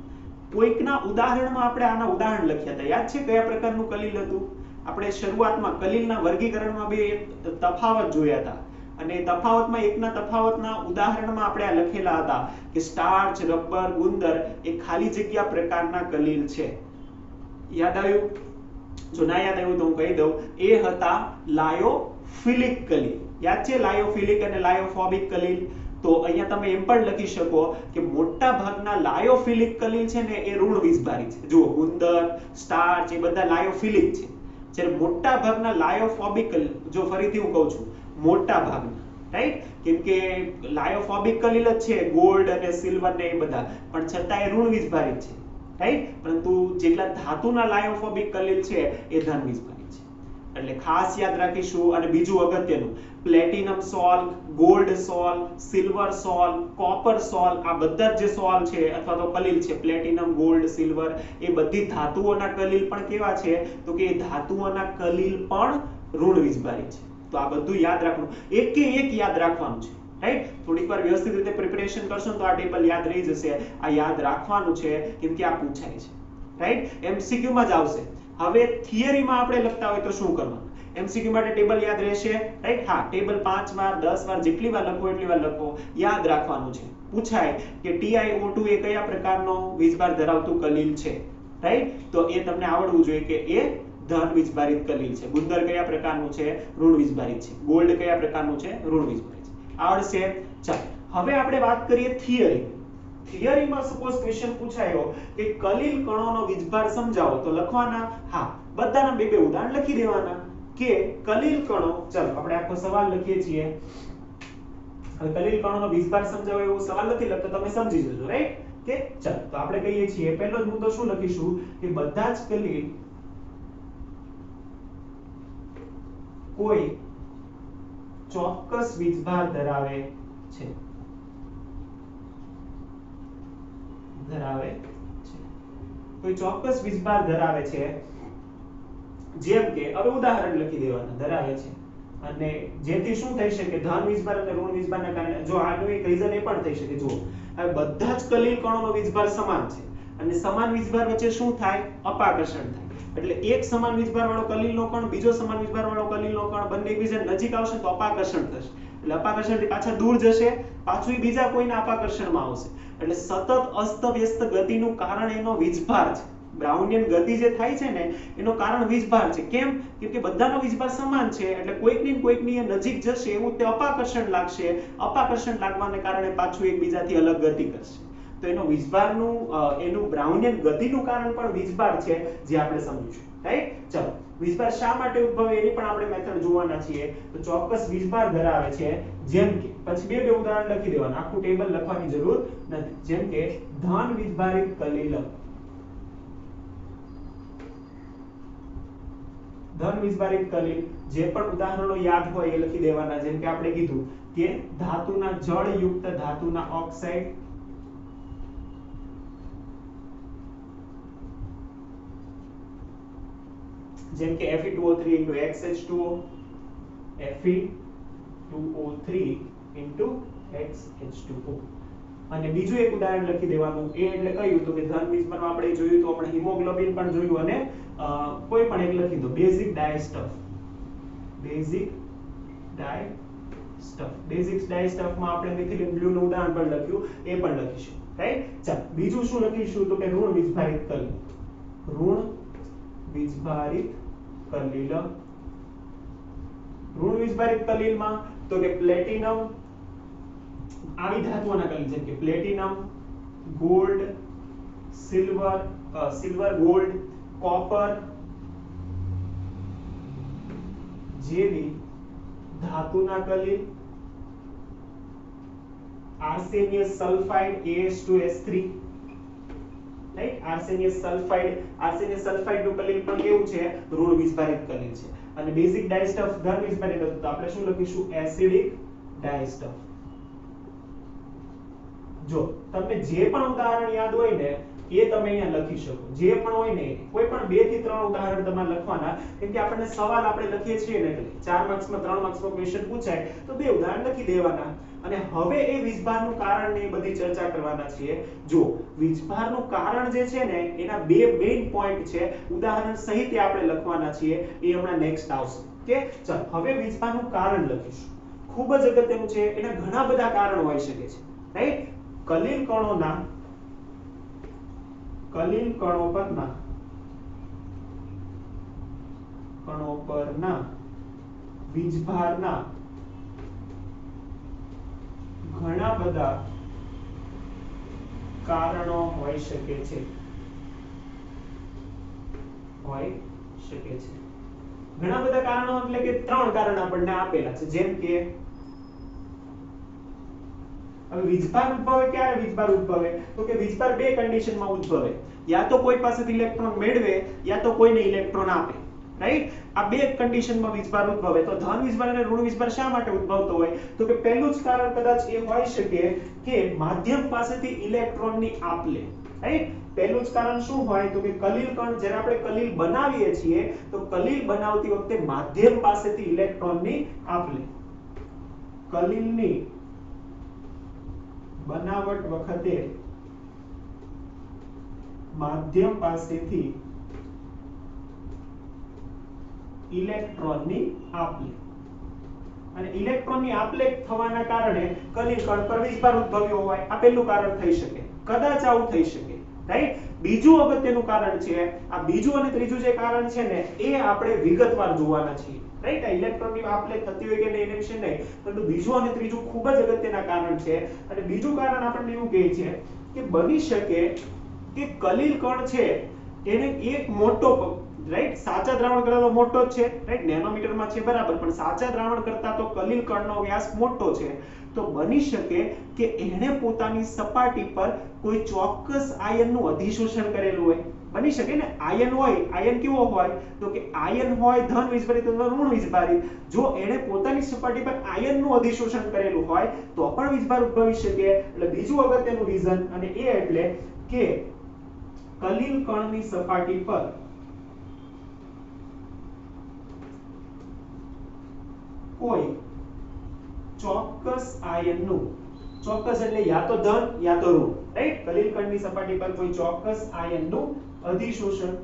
કોઈકના ઉદાહરણમાં આપણે આના ઉદાહરણ લખ્યા હતા યાદ છે કયા પ્રકારનું કલીલ હતું આપણે શરૂઆતમાં કલીલના વર્ગીકરણમાં બે તફાવત જોયા હતા અને તફાવતમાં એકના તફાવતના ઉદાહરણમાં આપણે આ લખેલા હતા કે સ્ટાર્ચ રબર ગુંદર એ ખાલી જગ્યા પ્રકારના કલીલ છે યાદ આવ્યું જો ના યાદ આવ્યું તો હું કહી દઉં એ હતા લાયોફિલિક કલીલ યાદ છે લાયોફિલિક અને લાયોફોબિક કલીલ તો અહીંયા તમે એમ પણ લખી શકો કે મોટા ભાગના લાયોફિલિક કલીલ છે ને એ ઋણ વીજભારિત છે જુઓ ગુંદર સ્ટાર્ચ એ બધા લાયોફિલિક છે જ્યારે મોટા ભાગના લાયોફોબિક કલીલ જો ફરીથી હું કહું છું મોટા ભાગના રાઈટ કેમ કે લાયોફોબિક કલીલ જ છે ગોલ્ડ અને સિલ્વર ને એ બધા પણ છતાં એ ઋણ વીજભારિત છે રાઈટ પરંતુ જેટલા ધાતુના લાયોફોબિક કલીલ છે એ ધન વીજભારિત છે એટલે ખાસ યાદ રાખીશું અને બીજું અગત્યનું પ્લેટિનમ સોલ ગોલ્ડ સોલ સિલ્વર સોલ કોપર સોલ આ બધા જે સોલ છે અથવા તો કલીલ છે પ્લેટિનમ ગોલ્ડ સિલ્વર એ બધી ધાતુઓના કલીલ પણ કેવા છે તો કે એ ધાતુઓના કલીલ પણ ઋણ વીજભારિત છે તો આ બધું યાદ રાખવાનું એકે એક યાદ રાખવાનું છે રાઈટ થોડીક વાર વ્યવસ્થિત રીતે પ્રિપેરેશન કરશો તો આ ટેબલ યાદ રહી જશે આ યાદ રાખવાનું છે કેમ કે આ પૂછાય છે રાઈટ MCQ માં જ આવશે હવે થિયરીમાં આપણે લખતા હોય તો શું કરવાનું MCQ માટે ટેબલ યાદ રહેશે રાઈટ હા ટેબલ 5 વાર 10 વાર જેટલી વાર લખો એટલી વાર લખો યાદ રાખવાનું છે પૂછાય કે TiO2 એ કયા પ્રકારનો વીજભાર ધરાવતું કલીલ છે રાઈટ તો એ તમને આવડવું જોઈએ કે એ ધન વીજભારિત કલીલ છે ગુંદર કયા પ્રકારનું છે ઋણ વીજભારિત છે ગોલ્ડ કયા પ્રકારનું છે ઋણ વીજભારિત છે આવડશે ચાલ હવે આપણે વાત કરીએ થિયરીમાં સપોઝ ક્વેશ્ચન પૂછાયો કે કલીલ કણોનો વીજભાર સમજાવો તો લખવાના હા બધાના બે બે ઉદાહરણ લખી દેવાના કે કલીલ કણો ચાલો આપણે આખો સવાલ લખીએ છીએ હવે કલીલ કણોનો વીજભાર સમજાવો એવો સવાલ નથી લખતો તમે સમજી જજો રાઈટ કે ચાલો તો આપણે કહીએ છીએ પહેલો જ મુદ્દો શું લખીશું કે બધા જ કલીલ કોઈ ચોક્કસ વીજભાર ધરાવે છે કોઈ ચોક્કસ વીજભાર ધરાવે છે જેમ કે હવે ઉદાહરણ લખી દેવાના ધરાવે છે અને જેથી શું થઈ શકે ધન વીજભાર અને ઋણ વીજભારના કારણે જો આનું એક રીઝન એ પણ થઈ શકે જો હવે બધા જ કલીલ કણોનો વીજભાર સમાન છે અને સમાન વીજભાર વચ્ચે શું થાય અપાકર્ષણ થાય એટલે એક સમાન વીજભાર વાળો કલીલનો કણ બીજો સમાન વીજભાર વાળો કલીલનો કણ બંને એકબીજાની નજીક આવશે તો અપાકર્ષણ થશે એટલે અપાકર્ષણથી પાછા દૂર જશે પાછું બીજા કોઈના અપાકર્ષણમાં આવશે એટલે સતત અસ્તવ્યસ્ત ગતિનું કારણ એનો વીજભાર છે બ્રાઉનિયન ગતિ જે થાય છે ને એનું કારણ વીજભાર છે. કેમ? કેમ કે બધાનો વીજભાર સમાન છે એટલે કોઈકની ને કોઈકની નજીક જશે એવું તે અપાકર્ષણ લાગશે. અપાકર્ષણ લાગવાને કારણે પાછું એકબીજાથી અલગ ગતિ કરશે. તો એનો વીજભારનું એનું બ્રાઉનિયન ગતિનું કારણ પણ વીજભાર છે જે આપણે સમજીશું. રાઈટ? ચલો, વીજભાર શા માટે ઉદ્ભવે એની પણ આપણે મેથડ જોવાના છીએ. તો ચોક્કસ વીજભાર ધરાવે છે, જેમ કે પછી બે ઉદાહરણ લખી દેવાના, આખું ટેબલ લખવાની જરૂર નથી. જેમ કે ધન વીજભારિત કલીલ. ધન વીજભારિત કલીલ જે પણ ઉદાહરણો યાદ હોય એ લખી દેવાના. જેમ કે આપણે કીધું કે ધાતુના જળયુક્ત ધાતુના ઓક્સાઇડ, જેમ કે Fe2O3 XH2O, Fe2O3 XH2O. અને બીજું એક ઉદાહરણ લખી દેવાનું. એ એટલે કયું? તો કે ધન વીજભારમાં આપણે જોયું તો આપણે હિમોગ્લોબિન પણ જોયું અને કોઈ પણ એક લખી દો, basic dyestuff. Basic dyestuff. Basic ડાયસ્ટફમાં આપણે મિથિલિન બ્લુ નું ઉદાહરણ પણ લખ્યું, એ પણ લખીશું. રાઈટ? ચાલો, બીજું શું લખીશું? તો કે ઋણ વીજભારિત કલીલ. ઋણ વીજભારિત કલીલ. ઋણ વીજભારિત કલીલમાં તો કે પ્લેટિનમ, આવી ધાતુઓના કલીલ જેમ કે platinum, gold, silver, gold, copper જેવી ધાતુના કલીલ, આર્સેનિયસ સલ્ફાઇડ AS2S3. રાઈટ? આર્સેનિયસ સલ્ફાઇડ નું કલીલ પણ કેવું છે? ઋણ વીજભારિત કલીલ છે. અને બેઝિક ડાયસ્ટફ ધન વીજભારિત હતું તો આપણે શું લખીશું? Acidic dyestuff. જો તમને જે પણ ઉદાહરણ યાદ હોય ને એ તમે અહીંયા લખી શકો. જે પણ હોય ને કોઈ પણ 2 થી 3 ઉદાહરણ તમારે લખવાના. કેમ કે આપણને સવાલ આપણે લખીએ છીએ ને એટલે 4 માર્ક્સમાં 3 માર્ક્સનો ક્વેશ્ચન પૂછાય તો 2 ઉદાહરણ લખી દેવાના. અને હવે એ વીજભારનું કારણ ને એ બધી ચર્ચા કરવાના છીએ. જો વીજભારનું કારણ જે છે ને એના 2 મેઇન પોઈન્ટ છે, ઉદાહરણ સહિત આપણે લખવાના છીએ. એ હમણાં નેક્સ્ટ આવશે. કે ચાલ હવે વીજભારનું કારણ લખીશું. ખૂબ જ અગત્યનું છે. એના ઘણા બધા કારણો હોઈ શકે છે. રાઈટ? કલીલ કણો પરના વીજભારના ઘણા બધા કારણો હોઈ શકે છે. ઘણા બધા કારણો એટલે કે 3 કારણ આપણને આપેલા છે. જેમ કે હવે વીજભાર ઉદ્ભવે ક્યારે? વીજભાર ઉદ્ભવે તો કે વીજભાર 2 કન્ડિશનમાં ઉદ્ભવે. યા તો કોઈ પાસેથી ઇલેક્ટ્રોન મેળવે યા તો કોઈને ઇલેક્ટ્રોન આપે. રાઈટ? આ 2 કન્ડિશનમાં વીજભાર ઉદ્ભવે. તો ધન વીજભાર અને ઋણ વીજભાર શા માટે ઉદ્ભવતો હોય? તો કે પહેલું જ કારણ કદાચ એ હોઈ શકે કે માધ્યમ પાસેથી ઇલેક્ટ્રોનની આપ-લે. રાઈટ? પહેલું જ કારણ શું હોય? તો કે કલીલ કણ, જ્યારે આપણે કલીલ બનાવીએ છીએ તો કલીલ બનાવતી વખતે માધ્યમ પાસેથી ઇલેક્ટ્રોનની આપ-લે. કલીલની બનાવટ વખતે માધ્યમ પાસેથી ઇલેક્ટ્રોનની આપ-લે. અને ઇલેક્ટ્રોનની આપ-લે થવાના કારણે કલીલ કણ પર વીજભાર ઉદ્ભવ્યો હોય. આ પહેલું કારણ થઈ શકે. કદાચ આવું થઈ શકે. રાઈટ? બીજું અગત્યનું કારણ છે, આ બીજું અને ત્રીજું જે કારણ છે ને એ આપણે વિગતવાર જોવાના છીએ. રાઈટ? આ ઇલેક્ટ્રોનની આપ-લે થતી હોય કે નહીં એને વિશે નહીં, પરંતુ બીજું અને ત્રીજું ખૂબ જ અગત્યના કારણ છે. અને બીજું કારણ આપણને એવું કહે છે કે બની શકે કે કલીલ કણ છે એને એક મોટો, રાઈટ, સાચા દ્રાવણ કરતા તો મોટો જ છે. રાઈટ? નેનોમીટરમાં છે બરાબર, પણ સાચા દ્રાવણ કરતા તો કલીલ કણનો વ્યાસ મોટો છે. તો બની શકે કે એને પોતાની સપાટી પર કોઈ ચોક્કસ આયનનું અધિશોષણ કરેલું હોય. બની શકે ને? આયન હોય, આયન કેવો હોય? તો કે આયન હોય ધન વીજભારિત અથવા ઋણ વીજભારિત. જો એને પોતાની સપાટી પર આયનનું અધિશોષણ કરેલું હોય તો પણ વીજભાર ઉદ્ભવી શકે. એટલે બીજું અગત્યનું રીઝન, અને એ એટલે કે કલીલ કણની સપાટી પર કોઈ ચોક્કસ આયનનું, ચોક્કસ એટલે યા તો ધન યા તો ઋણ. રાઈટ? કલીલ કણની સપાટી પર કોઈ ચોક્કસ આયનનું અધિશોષણ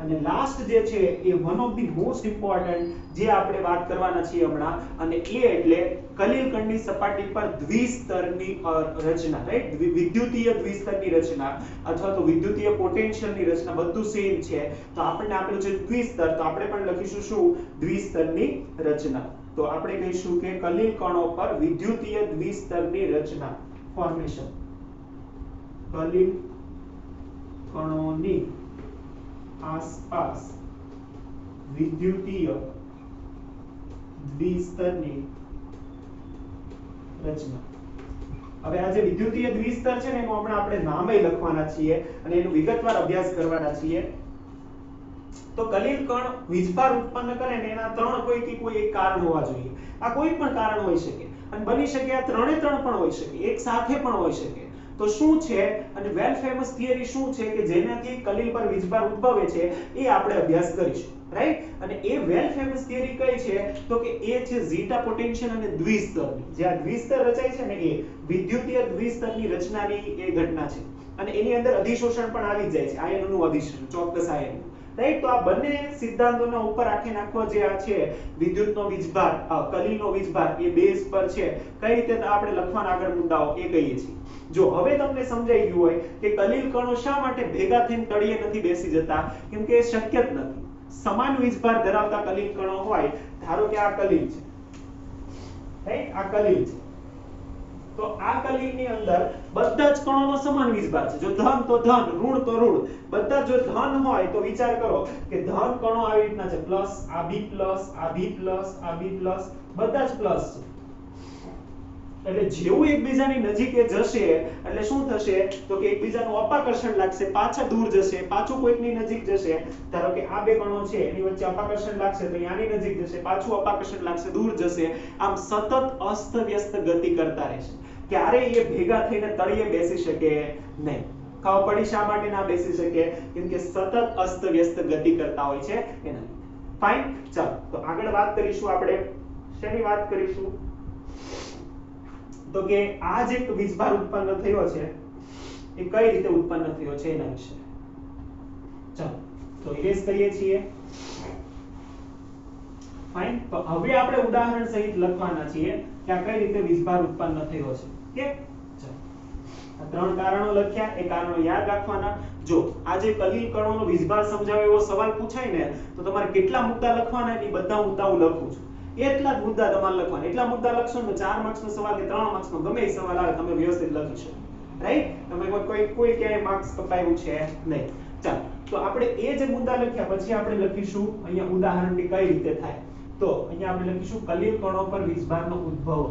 અને લાસ્ટ જે છે એ one of the most important જે આપણે વાત કરવાના છીએ હમણાં, અને એ એટલે કલિલકણની સપાટી પર દ્વિસ્તરની રચના, રાઈટ? વિદ્યુતીય દ્વિસ્તરની રચના અથવા તો વિદ્યુતીય પોટેન્શિયલની રચના બધું સેમ છે. તો આપણને આપેલું છે દ્વિસ્તર, તો આપણે પણ લખીશું શું? દ્વિસ્તરની રચના. તો આપણે કહીશું કે કલિલ કણો પર વિદ્યુતીય દ્વિસ્તરની રચના, ફોર્મેશન. કલિલ કણોની આસપાસ વિદ્યુતીય દ્વિસ્તરની રચના. હવે આ જે વિદ્યુતીય દ્વિસ્તર છે ને એનું હમણાં આપણે નામય લખવાના છીએ અને એનો વિગતવાર અભ્યાસ કરવાના છીએ. તો કલિલ કણ વીજભાર ઉત્પન્ન કરે ને એના ત્રણ કોઈથી કોઈ એક કારણ હોવા જોઈએ. આ કોઈ પણ કારણ હોઈ શકે અને બની શકે આ ત્રણે ત્રણ પણ હોઈ શકે, એક સાથે પણ હોઈ શકે. તો શું છે અને વેલ ફેમસ થિયરી શું છે કે જેનાથી કલિલ પર વીજભાર ઉદ્ભવે છે એ આપણે અભ્યાસ કરીશું, રાઈટ? અને એ વેલ ફેમસ થિયરી કઈ છે? તો કે એ છે ઝીટા પોટેન્શિયલ અને દ્વિસ્તરની. જે આ દ્વિસ્તર રચાય છે ને એ વિદ્યુતીય દ્વિસ્તરની રચનાની એ ઘટના છે. અને એની અંદર અધિશોષણ પણ આવી જાય છે, આયનોનું અધિશોષણ, ચોક્કસ આયન, રાઈટ? તો આ બંને સિદ્ધાંતોના ઉપર આખે નાખવા જે આ છે વિદ્યુતનો વીજભાર, કલિલનો વીજભાર, એ બેઝ પર છે. કઈ રીતે આપણે લખવાના આગળ મુદ્દાઓ એ કહીએ છીએ. જો હવે તમને સમજાઈ ગયું હોય કે કલિલ કણો શા માટે ભેગા થઈને તળિયે નથી બેસી જતા, કેમ કે એ શક્ય જ નથી. સમાન વીજભાર ધરાવતા કલિલ કણો હોય, ધારો કે આ કલિલ છે, રાઈટ? આ કલિલ છે, તો આ કલિલની અંદર બધા જ કણોનો સમાન વીજભાર છે. જો ધન તો ધન, ઋણ તો ઋણ. બધા જો ધન હોય તો વિચાર કરો કે ધન કણો આવી રીતના છે, પ્લસ, આ બી પ્લસ, આ બી પ્લસ, આ બી પ્લસ, બધા જ પ્લસ છે. એટલે જેવું એકબીજાની નજીકે જશે એટલે શું થશે? તો કે એકબીજાનું અપાકર્ષણ લાગશે, પાછા દૂર જશે, પાછું કોઈકની નજીક જશે. ધારો કે આ બે કણો છે એની વચ્ચે અપાકર્ષણ લાગશે તો આની નજીક જશે, પાછું અપાકર્ષણ લાગશે, દૂર જશે. આમ સતત અસ્તવ્યસ્ત ગતિ કરતા રહેશે. ક્યારેય એ ભેગા થઈને તળિયે બેસી શકે નહીં. ખબર પડી શા માટે ના બેસી શકે? કેમ કે સતત અસ્તવ્યસ્ત ગતિ કરતા હોય છે એના. ફાઇન, ચાલો તો આગળ વાત કરીશું આપણે. શેની વાત કરીશું? તો કે આ જે વીજભાર ઉત્પન્ન થયો છે એ કઈ રીતે ઉત્પન્ન થયો છે એના વિશે. ચાલો તો ઇરેઝ કરીએ છીએ. ફાઇન, તો હવે આપણે ઉદાહરણ સહિત લખવાના છીએ કે આ કઈ રીતે વીજભાર ઉત્પન્ન થયો છે. કે ચાલો આ ત્રણ કારણો લખ્યા, એ કારણો યાદ રાખવાના. જો આ જે કલિલ કણોનો વીજભાર સમજાવે એવો સવાલ પૂછાય ને તો તમારે કેટલા મુદ્દા લખવાના એ બધા મુદ્દા હું લખું છું. એટલા જ મુદ્દા તમારે લખવાના. એટલા મુદ્દા લખશો ને 4 માર્ક્સનો સવાલ કે 3 માર્ક્સનો ગમે એ સવાલ આવે તમે વ્યવસ્થિત લખી શકો, રાઈટ? તમે કોઈ ક્યાંય માર્ક્સ કપાયું છે નહીં. ચાલો તો આપણે એ જે મુદ્દા લખ્યા પછી આપણે લખીશું અહીંયા ઉદાહરણ કે કઈ રીતે થાય. તો અહીંયા આપણે લખીશું કલિલ કણો પર વીજભારનો ઉદ્ભવ.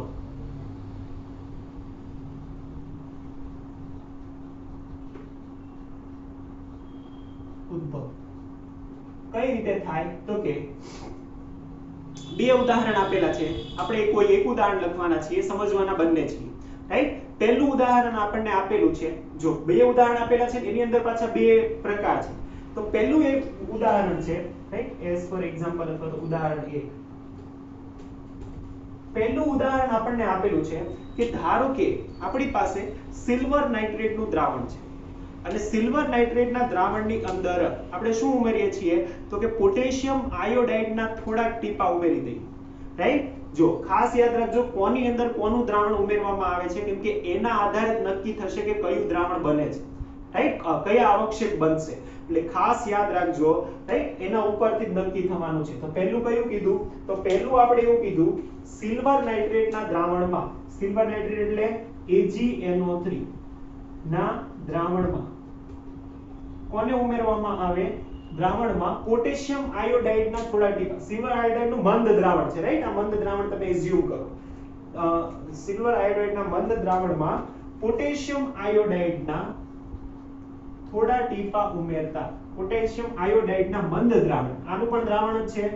કઈ રીતે થાય? તો કે બે ઉદાહરણ આપેલા છે, આપણે કોઈ એક ઉદાહરણ લખવાના છીએ, સમજવાના બંને છીએ, રાઈટ? પહેલું ઉદાહરણ આપણને આપેલું છે. જો બે ઉદાહરણ આપેલા છે એની અંદર પાછા બે પ્રકાર છે. તો પહેલું એક ઉદાહરણ છે, રાઈટ? એઝ ફોર એક્ઝામ્પલ અથવા તો ઉદાહરણ 1. પહેલું ઉદાહરણ આપણને આપેલું છે કે ધારો કે આપણી પાસે સિલ્વર નાઇટ્રેટનું દ્રાવણ છે અને સિલ્વર નાઇટ્રેટના દ્રાવણની અંદર આપણે શું ઉમેરીએ છીએ? તો કે પોટેશિયમ આયોડાઇડના થોડાક ટીપા ઉમેરી દઈએ, રાઈટ? જો ખાસ યાદ રાખજો કોની અંદર કોનું દ્રાવણ ઉમેરવામાં આવે છે, કેમ કે એના આધારે નક્કી થશે કે કયું દ્રાવણ બને છે, રાઈટ? કયા આવશ્યક બનશે. એટલે ખાસ યાદ રાખજો, રાઈટ? એના ઉપરથી જ નક્કી થવાનું છે. તો પહેલું કયું કીધું? તો પહેલું આપણે એવું કીધું સિલ્વર નાઇટ્રેટના દ્રાવણમાં, સિલ્વર નાઇટ્રેટ એટલે AgNO3 ના દ્રાવણમાં કોને ઉમેરવામાં આવે? દ્રાવણમાં પોટેશિયમ આયોડાઇડના થોડા ટીપા. સિલ્વર આયોડાઇડનું મંદ દ્રાવણ છે, રાઈટ? આ મંદ દ્રાવણ તમે એઝ્યુમ કરો. સિલ્વર આયોડાઇડના મંદ દ્રાવણમાં પોટેશિયમ આયોડાઇડના થોડા ટીપા ઉમેરતા. પોટેશિયમ આયોડાઇડના મંદ દ્રાવણ, આનું પણ દ્રાવણ જ છે.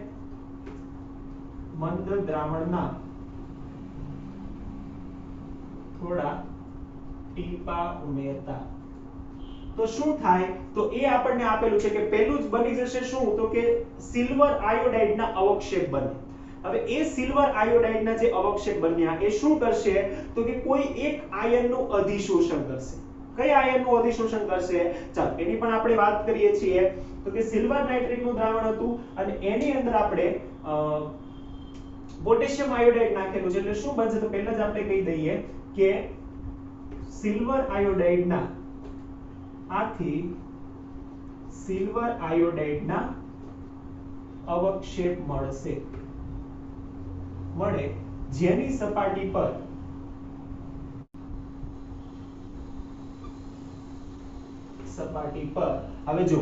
મંદ દ્રાવણના થોડા ટીપા ઉમેરતા. તો શું થાય? તો એ આપણને આપેલું છે કે પહેલું જ બની જશે શું? તો કે સિલ્વર આયોડાઇડના અવક્ષેપ બને. હવે એ સિલ્વર આયોડાઇડના જે અવક્ષેપ બન્યા એ શું કરશે? તો કે કોઈ એક આયનનું અધિશોષણ કરશે. કયા આયનનું અધિશોષણ કરશે? ચાલો એની પણ આપણે વાત કરીએ છીએ. તો કે સિલ્વર નાઇટ્રેટનું દ્રાવણ હતું અને એની અંદર આપણે પોટેશિયમ આયોડાઇડ નાખેલું છે એટલે શું બનશે? તો પહેલા જ આપણે કહી દઈએ કે સિલ્વર આયોડાઇડના આથી સિલ્વર આયોડાઇડના અવક્ષેપ મળે જેની સપાટી પર હવે જો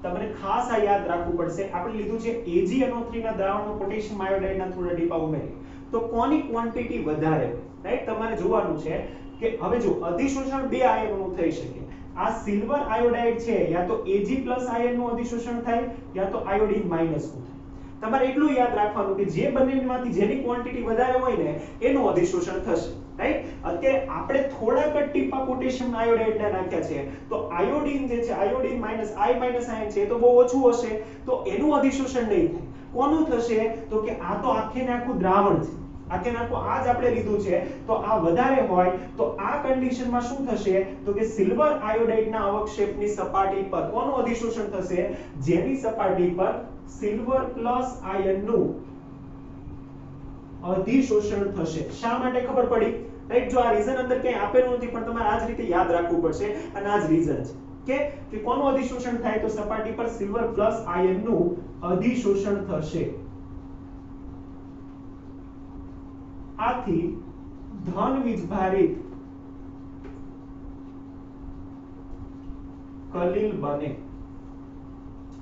તમારે ખાસ આ યાદ રાખવું પડશે. આપણે લીધું છે AgNO3 ના દ્રાવણમાં પોટેશિયમ આયોડાઇડના થોડા ટીપા ઉમેરી તો કોની ક્વોન્ટિટી વધારે હોય, રાઈટ? તમારે જોવાનું છે કે હવે જો અધિશોષણ બે આયનોનું થઈ શકે. આ સિલ્વર આયોડાઇડ છે યા તો Ag+ આયનનું અધિશોષણ થાય યા તો આયોડિન માઈનસ નું થાય. તમારે એટલું યાદ રાખવાનું કે જે બંનેમાંથી જેની ક્વોન્ટિટી વધારે હોય ને એનું અધિશોષણ થશે, રાઈટ? અત્યારે આપણે થોડાક જ ટીપા પોટેશિયમ આયોડાઇડના નાખ્યા છે તો આયોડિન જે છે આયોડિન માઈનસ I- આયન છે તો બહુ ઓછું હશે તો એનું અધિશોષણ નહીં થાય. કોનું થશે? તો કે આ તો આખે ને આખું દ્રાવણ છે, આખે ને આખું આ જ આપણે લીધું છે તો આ વધારે હોય તો આ કન્ડિશનમાં શું થશે? તો કે સિલ્વર આયોડાઇડના અવક્ષેપની સપાટી પર કોનું અધિશોષણ થશે? જેની સપાટી પર સિલ્વર પ્લસ આયનનું અધિશોષણ થશે. શા માટે ખબર પડી? રાઈટ? જો આ રીઝન અંદર ક્યાંય આપેલું નથી પણ તમારે આ જ રીતે યાદ રાખવું પડશે અને આ જ રીઝન છે કે કોનું અધિશોષણ થાય? તો સપાટી પર સિલ્વર પ્લસ આયનનું અધિશોષણ થશે. આથી ધન વીજભારિત કલીલ બને.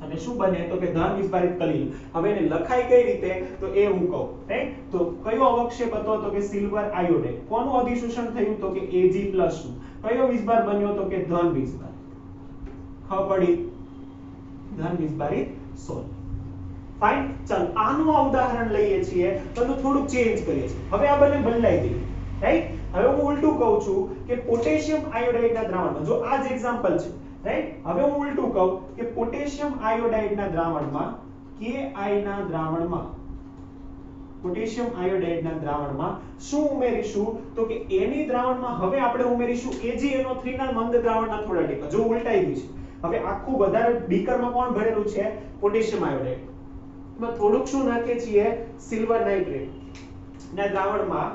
અને શું બને? તો કે ધન વીજભારિત કલીલ. હવે એને લખાય કઈ રીતે તો એ હું કહું, રાઈટ? તો કયો અવક્ષેપ હતો? તો કે સિલ્વર આયોડાઇડ. કોનું અધિશોષણ થયું? તો કે Ag+ નું. કયો વીજભાર બન્યો? તો કે ધન વીજભાર. ખબર પડી? ધન વીજભારિત સોલ. ફાઇન. ચાલો આનું આ ઉદાહરણ લઈએ છીએ તો થોડુંક ચેન્જ કરીએ છીએ. હવે આ બંને બદલાઈ ગયું, રાઈટ? હવે હું ઉલટું કહું છું કે પોટેશિયમ આયોડાઇડના દ્રાવણમાં જો આ જ એક્ઝામ્પલ છે, રાઈટ? હવે હું ઉલટું કહું કે પોટેશિયમ આયોડાઇડના દ્રાવણમાં Ki ના દ્રાવણમાં પોટેશિયમ આયોડાઇડના દ્રાવણમાં શું ઉમેરીશું? તો કે એની દ્રાવણમાં હવે આપણે ઉમેરીશું AgNO3 ના મંદ દ્રાવણના થોડા ટીપા. જો ઉલટાઈ ગયું છે. હવે આખું વધારે બીકરમાં કોણ ભરેલું છે? Potassium iodide. માં થોડુંક શું નાખીએ છીએ? સિલ્વર નાઇટ્રેટ ના દ્રાવણમાં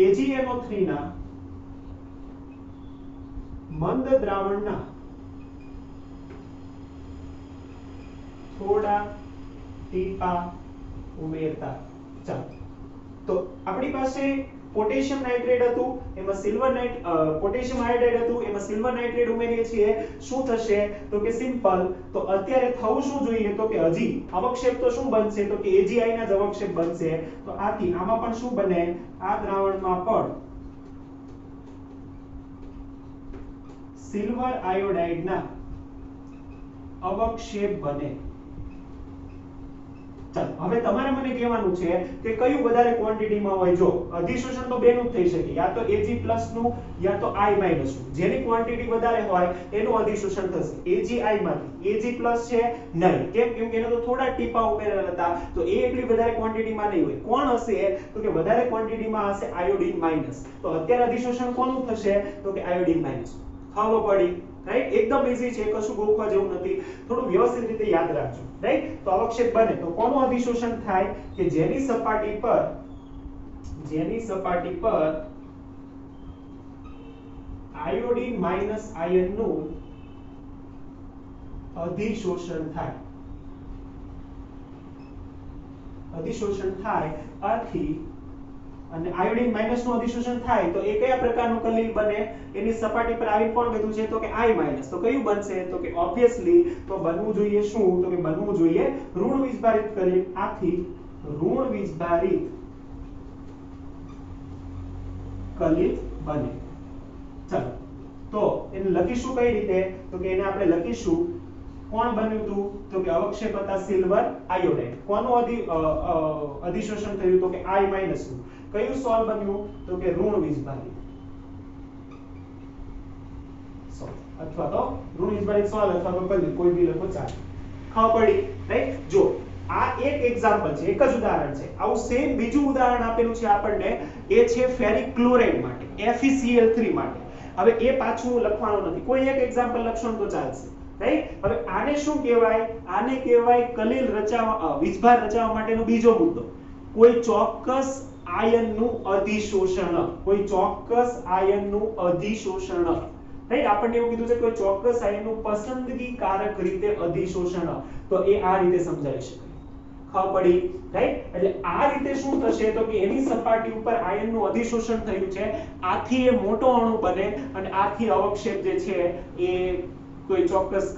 AgNO3 ના મંદ દ્રાવણના થોડા ટીપા ઉમેરતા. ચાલો તો આપણી પાસે પોટેશિયમ નાઇટ્રેટ હતું એમાં પોટેશિયમ આયોડાઇડ હતું એમાં સિલ્વર નાઇટ્રેટ ઉમેરીએ છીએ. શું થશે? તો કે સિમ્પલ. તો અત્યારે થવું શું જોઈએ? તો કે હજી અવક્ષેપ તો શું બનશે? તો કે Agi ના જ અવક્ષેપ બનશે. તો આથી આમાં પણ શું બને? આ દ્રાવણમાં પણ સિલ્વર આયોડાઇડના અવક્ષેપ બને. હવે તમારે મને કહેવાનું છે કે કયું વધારે ક્વોન્ટિટીમાં હોય. જો અધિશોષણ તો બેનું થઈ શકે, યા તો Ag+ નું યા તો I- નું. જેની ક્વોન્ટિટી વધારે હોય એનું અધિશોષણ થશે. Agi માંથી Ag+ છે નહીં. કેમ? કેમ કે એને તો થોડા ટીપા ઉમેરેલા હતા તો એ એટલી વધારે ક્વોન્ટિટીમાં નહીં હોય. કોણ હશે? તો કે વધારે ક્વોન્ટિટીમાં હશે આયોડિન માઈનસ. તો અત્યારે અધિશોષણ કોનું થશે? તો કે આયોડિન માઈનસ. ખબર પડી? રાઈટ? એકદમ ઈઝી છે, કશું ગોખવા જેવું નથી. થોડું વ્યવસ્થિત રીતે યાદ રાખજો, રાઈટ? તો અવક્ષેપ બને તો કોનું અધિશોષણ થાય? કે જેની સપાટી પર આયોડિન માઈનસ આયનનું અધિશોષણ થાય. આથી અને આયોડિન માઈનસ નું અધિશોષણ થાય તો એ કયા પ્રકારનું કલીલ બને? એની સપાટી પર આવી કોણ બેઠું છે? તો કે I-. તો કયું બનશે? તો કે ઓબ્વિયસલી તો બનવું જોઈએ શું? તો કે બનવું જોઈએ ઋણ વીજભારિત કલીલ. આથી ઋણ વીજભારિત કલીલ બને. ચાલો તો એને લખીશું કઈ રીતે? તો કે એને આપણે લખીશું કોણ બન્યું હતું? તો કે અવક્ષેપ હતા સિલ્વર આયોડાઇડ. કોનું અધિશોષણ થયું? તો કે I- નું. કયું સોલ બન્યું? તો કે ઋણ વીજભારિત સોલ અથવા તો ઋણ વીજભારિત સોલ અથવા તો કલીલ, કોઈ બી લખો ચાલે. ખબર પડી? રાઈટ? જો આ એક એક્ઝામ્પલ છે, એક જ ઉદાહરણ છે. આવું સેમ બીજું ઉદાહરણ આપેલું છે આપણને, એ છે ફેરિક ક્લોરાઇડ માટે, FeCl3 માટે. હવે એ પાછું લખવાનું નથી, કોઈ એક એક્ઝામ્પલ લખશો તો ચાલશે, રાઈટ? હવે આને શું કહેવાય? આને કહેવાય કલીલ રચાવવા, વીજભાર રચાવવા માટેનો બીજો મુદ્દો, કોઈ ચોક્કસ આયનનું અધિશોષણ, કોઈ ચોક્કસ આયનનું અધિશોષણ, રાઈટ? આપણને એવું કીધું છે કોઈ ચોક્કસ આયનનું પસંદગીકારક રીતે અધિશોષણ, તો એ આ રીતે સમજાવી શકાય. ખબર પડી, રાઈટ? એટલે આ રીતે શું થશે તો કે એની સપાટી ઉપર આયનનું અધિશોષણ થયું છે, આથી એ મોટો અણુ બને અને આથી અવક્ષેપ જે છે એ કોઈ ચોક્કસ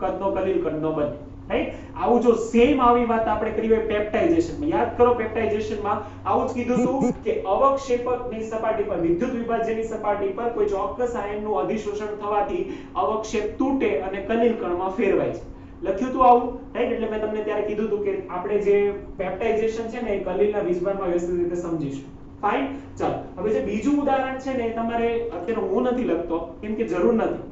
કદનો કલીલ કદનો બને, રાઈટ? આવું જો સેમ આવી વાત આપણે કરી હોય પેપ્ટાઇઝેશનમાં, યાદ કરો પેપ્ટાઇઝેશનમાં આવું જ કીધું હતું કે અવક્ષેપકની સપાટી પર, વિદ્યુત વિભાજ્યની સપાટી પર કોઈ ચોક્કસ આયનનું અધિશોષણ થવાથી અવક્ષેપ તૂટે અને કલીલ કણમાં ફેરવાય છે. લખ્યું હતું આવું, રાઈટ? એટલે મેં તમને ત્યારે કીધું હતું કે આપણે જે પેપ્ટાઇઝેશન છે ને એ કલીલના વીજભારમાં વ્યવસ્થિત રીતે સમજીશું. ફાઇન. ચાલો હવે જે બીજું ઉદાહરણ છે ને તમારે અત્યારે હું નથી લખતો કેમ કે જરૂર નથી,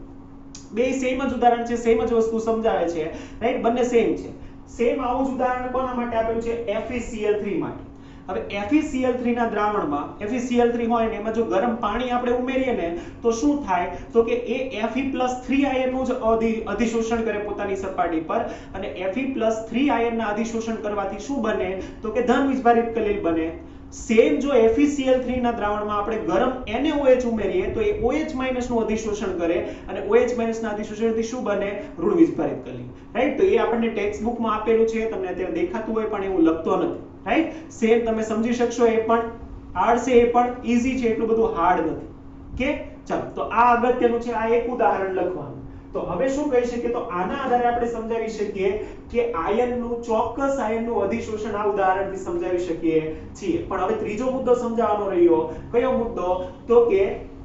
બે સેમ જ ઉદાહરણ છે, સેમ જ વસ્તુ સમજાવે છે, રાઈટ? બંને સેમ છે. સેમ આવું જ ઉદાહરણ કોના માટે આપેલું છે? FeCl3 માટે. હવે FeCl3 ના દ્રાવણમાં FeCl3 હોય ને એમાં જો ગરમ પાણી આપણે ઉમેરીએ ને તો શું થાય તો કે એ Fe+3 આયનનું જ અધિશોષણ કરે પોતાની સપાટી પર, અને Fe+3 આયનના અધિશોષણ કરવાથી શું બને તો કે ધન વીજભારિત કલીલ બને. સેમ જો FeCl3 ના દ્રાવણમાં આપણે ગરમ NaOH ઉમેરીએ તો એ OH- નું અધિશોષણ કરે અને OH- ના અધિશોષણથી શું બને? ઋણ વીજભારિત કલીલ, રાઈટ? તો એ આપણને ટેક્સ્ટ બુકમાં આપેલું છે, તમને અત્યારે દેખાતું હોય પણ એવું લખતો નથી, રાઈટ? સેમ તમે સમજી શકશો, એ પણ હાર્ડ છે, એ પણ ઈઝી છે, એટલું બધું હાર્ડ નથી. કે ચાલો તો આ અગત્યનું છે, આ એક ઉદાહરણ લખવાનું. તો હવે શું કહી શકીએ તો આના આધારે આપણે સમજાવી શકીએ કે આયનનું ચોક્કસ આયનનું અધિશોષણ આ ઉદાહરણથી સમજાવી શકીએ છીએ. પણ હવે ત્રીજો મુદ્દો સમજાવવાનો રહ્યો. કયો મુદ્દો? તો કે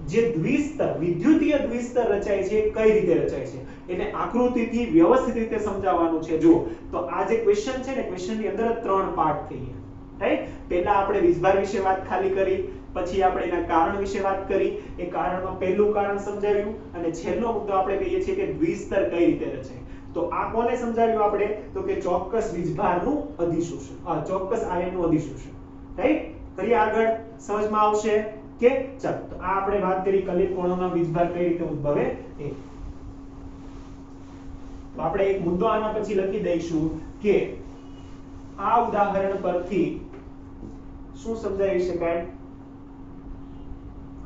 જે દ્વિસ્તર, વિદ્યુતીય દ્વિસ્તર રચાય છે કઈ રીતે રચાય છે એને આકૃતિથી વ્યવસ્થિત રીતે સમજાવવાનું છે. જો તો આ જે ક્વેશ્ચન છે ને, ક્વેશ્ચનની અંદર 3 પાર્ટ થઈ ગયા, રાઈટ? પહેલા આપણે વીજભાર વિશે વાત ખાલી કરી, પછી આપણે એના કારણ વિશે વાત કરી, એ કારણમાં પહેલું કારણ સમજાવ્યું, અને છેલ્લો મુદ્દો આપણે કહીએ છીએ કે દ્વિસ્તર કઈ રીતે રચાય. તો આ કોને સમજાવ્યું આપણે? તો કે ચોક્કસ વીજભારનું અધિશોષણ, ચોક્કસ આયનનું અધિશોષણ, રાઈટ? કરીએ આગળ, સમજમાં આવશે કે? ચાલો તો આ આપણે વાત કરી કલીલ કણોના વીજભાર કઈ રીતે ઉદ્ભવે એ. તો આપણે એક મુદ્દો આના પછી લખી દઈશું કે આ ઉદાહરણ પરથી શું સમજાવી શકાય?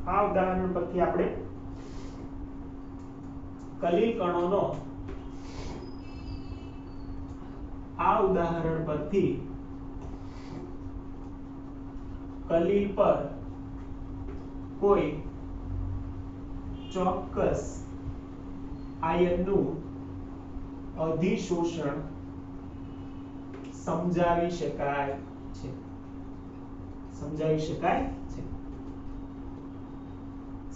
આ ઉદાહરણ પરથી આપણે કલીલ કણોનો, આ ઉદાહરણ પરથી કલીલ પર કોઈ ચોક્કસ આયનનું અધિશોષણ સમજાવી શકાય છે. સમજાવી શકાય છે.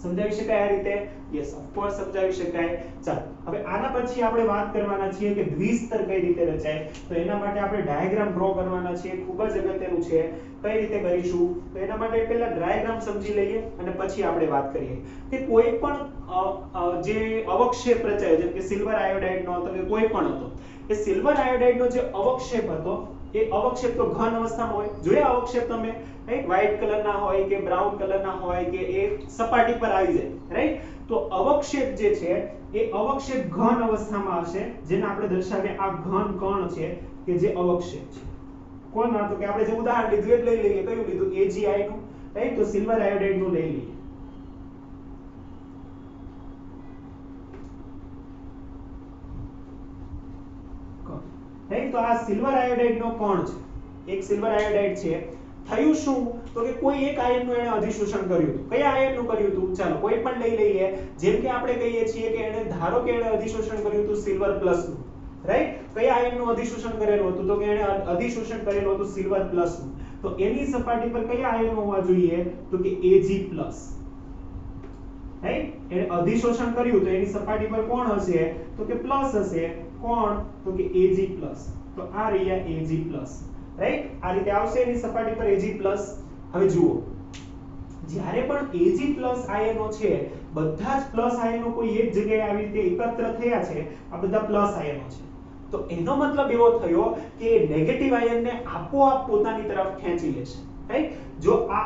સમજાવી શકાય આ રીતે? યસ, ઓફ કોર્સ સમજાવી શકાય. ચાલો હવે આના પછી આપણે વાત કરવાના છીએ કે દ્વિસ્તર કઈ રીતે રચાય. તો એના માટે આપણે ડાયાગ્રામ ડ્રો કરવાના છે, ખૂબ જ અગત્યનું છે. કઈ રીતે કરીશું? તો એના માટે પહેલા ડાયાગ્રામ સમજી લઈએ અને પછી આપણે વાત કરીએ કે કોઈ પણ જે અવક્ષેપ રચાયો, જેમ કે સિલ્વર આયોડાઇડ નો હતો કે કોઈ પણ હતો, એ સિલ્વર આયોડાઇડ નો જે અવક્ષેપ હતો એ અવક્ષેપ તો ઘન અવસ્થામાં હોય. જોયા અવક્ષેપ તમે, રાઈટ? વ્હાઇટ કલરના હોય કે બ્રાઉન કલરના હોય કે એ સપાટી પર આવી જાય, રાઈટ? તો અવક્ષેપ જે છે એ અવક્ષેપ ઘન અવસ્થામાં હશે, જેને આપણે દર્શાવીએ આ ઘન કણ છે કે જે અવક્ષેપ છે. કોણ? તો કે આપણે જે ઉદાહરણ લીધું એ લઈ લઈએ. કયું લીધું? AgI નું, રાઈટ? તો સિલ્વર આયોડાઇડ નું લઈ લઈએ. રાઈટ? તો આ સિલ્વર આયોડાઇડ નો કણ છે, એક સિલ્વર આયોડાઇડ છે. થયું શું તો કે કોઈ એક આયનનું એને અધિશોષણ કર્યું હતું. કયા આયનનું કર્યું હતું? ચાલો કોઈ પણ લઈ લઈએ. જેમ કે આપણે કહીએ છીએ કે એને, ધારો કે એને અધિશોષણ કર્યું હતું સિલ્વર પ્લસ નું, રાઈટ? કયા આયનનું અધિશોષણ કરેલું હતું? તો કે એને અધિશોષણ કરેલું હતું સિલ્વર પ્લસ નું. તો એની સપાટી પર કયા આયનો હોવા જોઈએ? તો કે Ag+, રાઈટ? એને અધિશોષણ કર્યું તો એની સપાટી પર કોણ હશે? તો કે પ્લસ હશે. કોણ? તો કે Ag+. તો આ રહ્યા Ag+, રાઈટ? આ રીતે આવશે એની સપાટી પર Ag+. હવે જુઓ, જ્યારે પણ Ag+ આયનો છે, બધા જ પ્લસ આયનો કોઈ એક જગ્યાએ આવી રીતે એકત્ર થયા છે, આ બધા પ્લસ આયનો છે. તો એનો મતલબ એવો થયો કે નેગેટિવ આયનને આપોઆપ પોતાની તરફ ખેંચી લેશે, રાઈટ? જો આ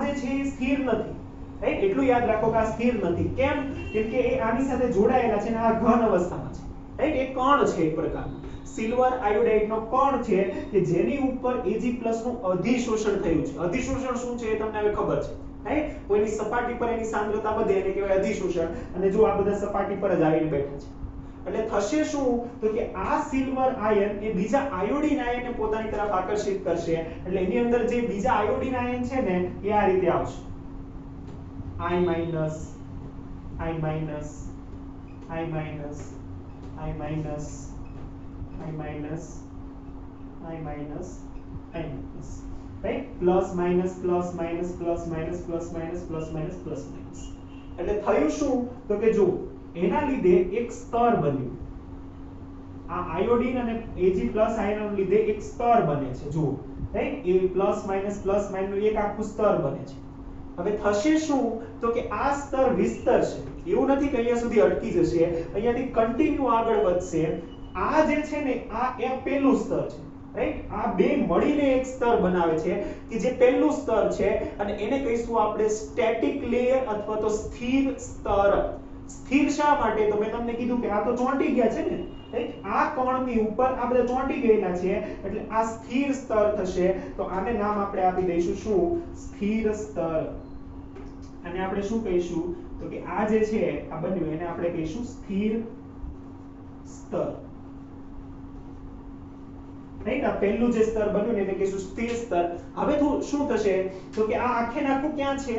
જે છે એ સ્થિર નથી, રાઈટ એટલું યાદ રાખો કે આ સ્થિર નથી કેમ કે એ આની સાથે જોડાયેલા છે અને આ ઘન અવસ્થામાં છે રાઈટ એ કણ છે એક પ્રકારનો સિલ્વર આયોડાઇડ નો કણ છે કે જેની ઉપર Ag+ નું અધિશોષણ થયું છે અધિશોષણ શું છે એ તમને હવે ખબર છે રાઈટ કોઈની સપાટી પર એની સાંદ્રતા વધે એને કહેવાય અધિશોષણ અને જો આ બધા સપાટી પર જ આવીને બેઠા છે એટલે થશે શું તો કે આ સિલ્વર આયન એ બીજા આયોડિન આયનને પોતાની તરફ આકર્ષિત કરશે એટલે એની અંદર જે બીજા આયોડિન આયન છે ને એ આ રીતે આવશે I- I- I- right plus minus plus minus plus minus plus minus plus minus plus minus એટલે થયું શું તો કે જો એના લીધે એક સ્તર બન્યું આ આયોડિન અને Ag+ આયનોને લીધે એક સ્તર બને છે જો રાઈટ એ પ્લસ માઈનસ નું એક આખું સ્તર બને છે હવે થશે શું તો કે આ સ્તર વિસ્તરશે એવું નથી કે અહીંયા સુધી અટકી જશે અહીંયાથી કન્ટિન્યુ આગળ વધશે આ જે છે ને આ એ પહેલું સ્તર છે રાઈટ આ બે મળીને એક સ્તર બનાવે છે કે જે પહેલું સ્તર છે અને એને કહીશું આપણે સ્ટેટિક લેયર અથવા તો સ્થિર સ્તર સ્થિર શા માટે તો મેં તમને કીધું કે આ તો ચોંટી ગયા છે ને રાઈટ આ કણની ઉપર આ બધા ચોંટી ગયેલા છે એટલે આ સ્થિર સ્તર થશે તો આને નામ આપણે આપી દઈશું શું સ્થિર સ્તર અને આપણે શું કહીશું તો કે આ જે છે આ બન્યું એને આપણે કહીશું સ્થિર સ્તર રાઈટ આ પહેલું જે સ્તર બન્યું ને એને કહીશું સ્થિર સ્તર હવે શું થશે તો કે આ આખે ને આખું ક્યાં છે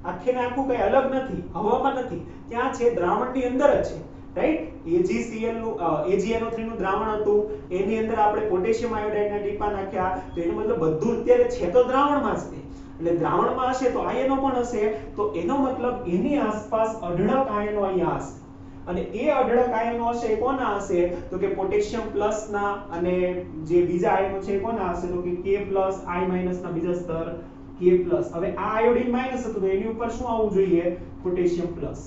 આખે ને આખું કઈ અલગ નથી હવામાં નથી ક્યાં છે દ્રાવણની અંદર જ છે રાઈટ AgCl નું AgNO3 નું દ્રાવણ હતું એની અંદર આપણે પોટેશિયમ આયોડાઇડના ટીપા નાખ્યા તો એનો મતલબ બધું અત્યારે છે તો દ્રાવણમાં જ છે એટલે દ્રાવણમાં હશે તો આયનો પણ હશે તો એનો મતલબ એની આસપાસ અઢળક આયનો અહીંયા હશે અને એ અઢળક આયનો હશે એ કોના હશે તો કે પોટેશિયમ પ્લસ ના અને જે બીજા આયનો છે એ કોના હશે તો કે K+ I- ના બીજા સ્તર K+. હવે આ આયોડિન માઈનસ હતું તો એની ઉપર શું આવવું જોઈએ પોટેશિયમ પ્લસ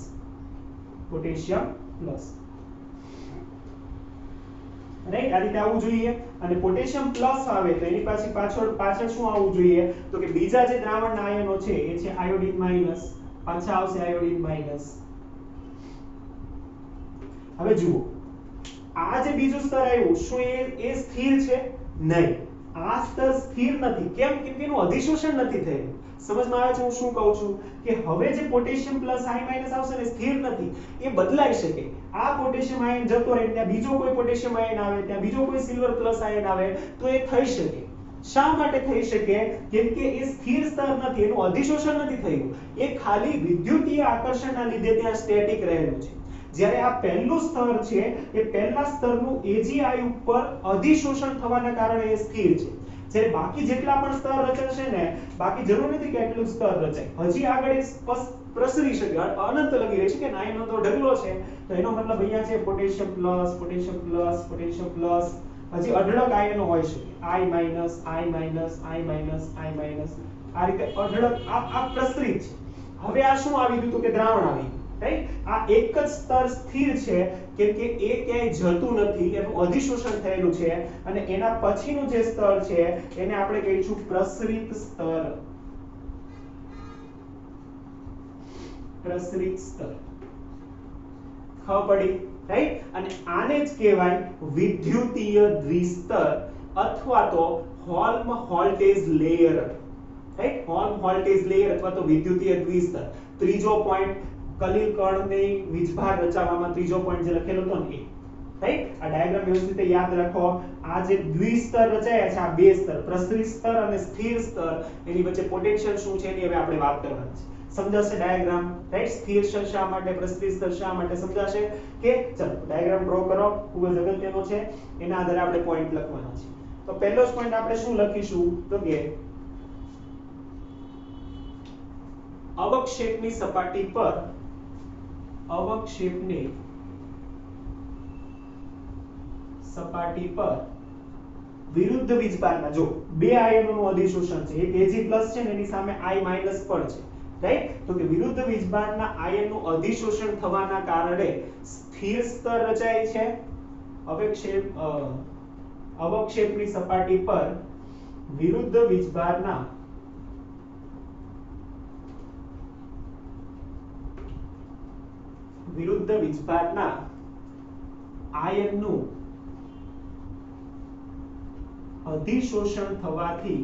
રાઈટ આ રીતે આવવું જોઈએ અને પોટેશિયમ પ્લસ આવે તો એની પાછળ શું આવવું જોઈએ તો કે બીજા જે દ્રાવણના આયનો છે એ છે આયોડિન માઈનસ પાછા આવશે આયોડિન માઈનસ હવે જુઓ આ જે બીજું સ્તર આવ્યું શું એ સ્થિર છે નહીં આ સ્તર સ્થિર નથી કેમ કે એનું અધિશોષણ નથી થયું સમજમાં આવે છે હું શું કહું છું કે હવે જે પોટેશિયમ પ્લસ I- આવશે ને સ્થિર નથી એ બદલાઈ શકે આ પોટેશિયમ આયન જતો રહે ત્યાં બીજો કોઈ પોટેશિયમ આયન આવે ત્યાં બીજો કોઈ સિલ્વર પ્લસ આયન આવે તો એ થઈ શકે શા માટે થઈ શકે કેમ કે એ સ્થિર સ્તર નથી એનું અધિશોષણ નથી થયું એ ખાલી વિદ્યુતીય આકર્ષણના લીધે ત્યાં સ્ટેટિક રહેલું છે જ્યારે આ પહેલું સ્તર છે એ પહેલા સ્તરનું AgI ઉપર અધિશોષણ થવાના કારણે એ સ્થિર છે જ્યારે બાકી જેટલા પણ સ્તર રચાશે ને બાકી જરૂર નથી કે એટલું સ્તર રચાય હજી આગળ એ પ્રસરી શકે અનંત લગી રહી છે કે આયનો તો ઢગલો છે તો એનો મતલબ અહીંયા છે પોટેશિયમ પ્લસ હજી અઢળક આયનો હોઈ શકે I- આ રીતે અઢળક આ પ્રસરિત છે હવે આ શું આવી ગયું તો કે દ્રાવણ આવી રાઈટ આ એક જ સ્તર સ્થિર છે કેમ કે એ ક્યાંય જતું નથી એનું અધિશોષણ થયેલું છે અને એના પછીનું જે સ્તર છે એને આપણે કહીશું પ્રસરિત સ્તર ખબર પડી રાઈટ અને આને જ કહેવાય વિદ્યુતીય દ્વિસ્તર અથવા તો હોલ્મ-હોલ્ટેજ લેયર રાઈટ હોલ્મ-હોલ્ટેજ લેયર અથવા તો વિદ્યુતીય દ્વિસ્તર ત્રીજો પોઈન્ટ કલિલ કણની વીજભાર રચાવવામાં ત્રીજો પોઈન્ટ જે લખેલો હતો ને એ રાઈટ આ ડાયાગ્રામ વ્યવસ્થિત યાદ રાખો આ જે દ્વિસ્તર રચાયા છે આ બે સ્તર પ્રસરિત સ્તર અને સ્થિર સ્તર એની વચ્ચે પોટેન્શિયલ શું છે એની હવે આપણે વાત કરવાની છે સમજાશે ડાયાગ્રામ રાઈટ સ્થિર સ્તર શા માટે પ્રસરિત સ્તર શા માટે સમજાશે કે ચલો ડાયાગ્રામ ડ્રો કરો ખૂબ જ અગત્યનો છે એના આધારે આપણે પોઈન્ટ લખવાના છે તો પહેલો જ પોઈન્ટ આપણે શું લખીશું તો કે અવક્ષેપની સપાટી પર વિરુદ્ધ વીજભારના જો બે આયનોનું અધિશોષણ છે એક Ag+ છે ને એની સામે I- પણ છે રાઈટ તો કે વિરુદ્ધ વીજભારના આયનનું અધિશોષણ થવાના કારણે સ્થિર સ્તર રચાય છે અવક્ષેપની સપાટી પર વિરુદ્ધ વીજભારના વિરુદ્ધ વીજભારના આયનનું અધિશોષણ થવાથી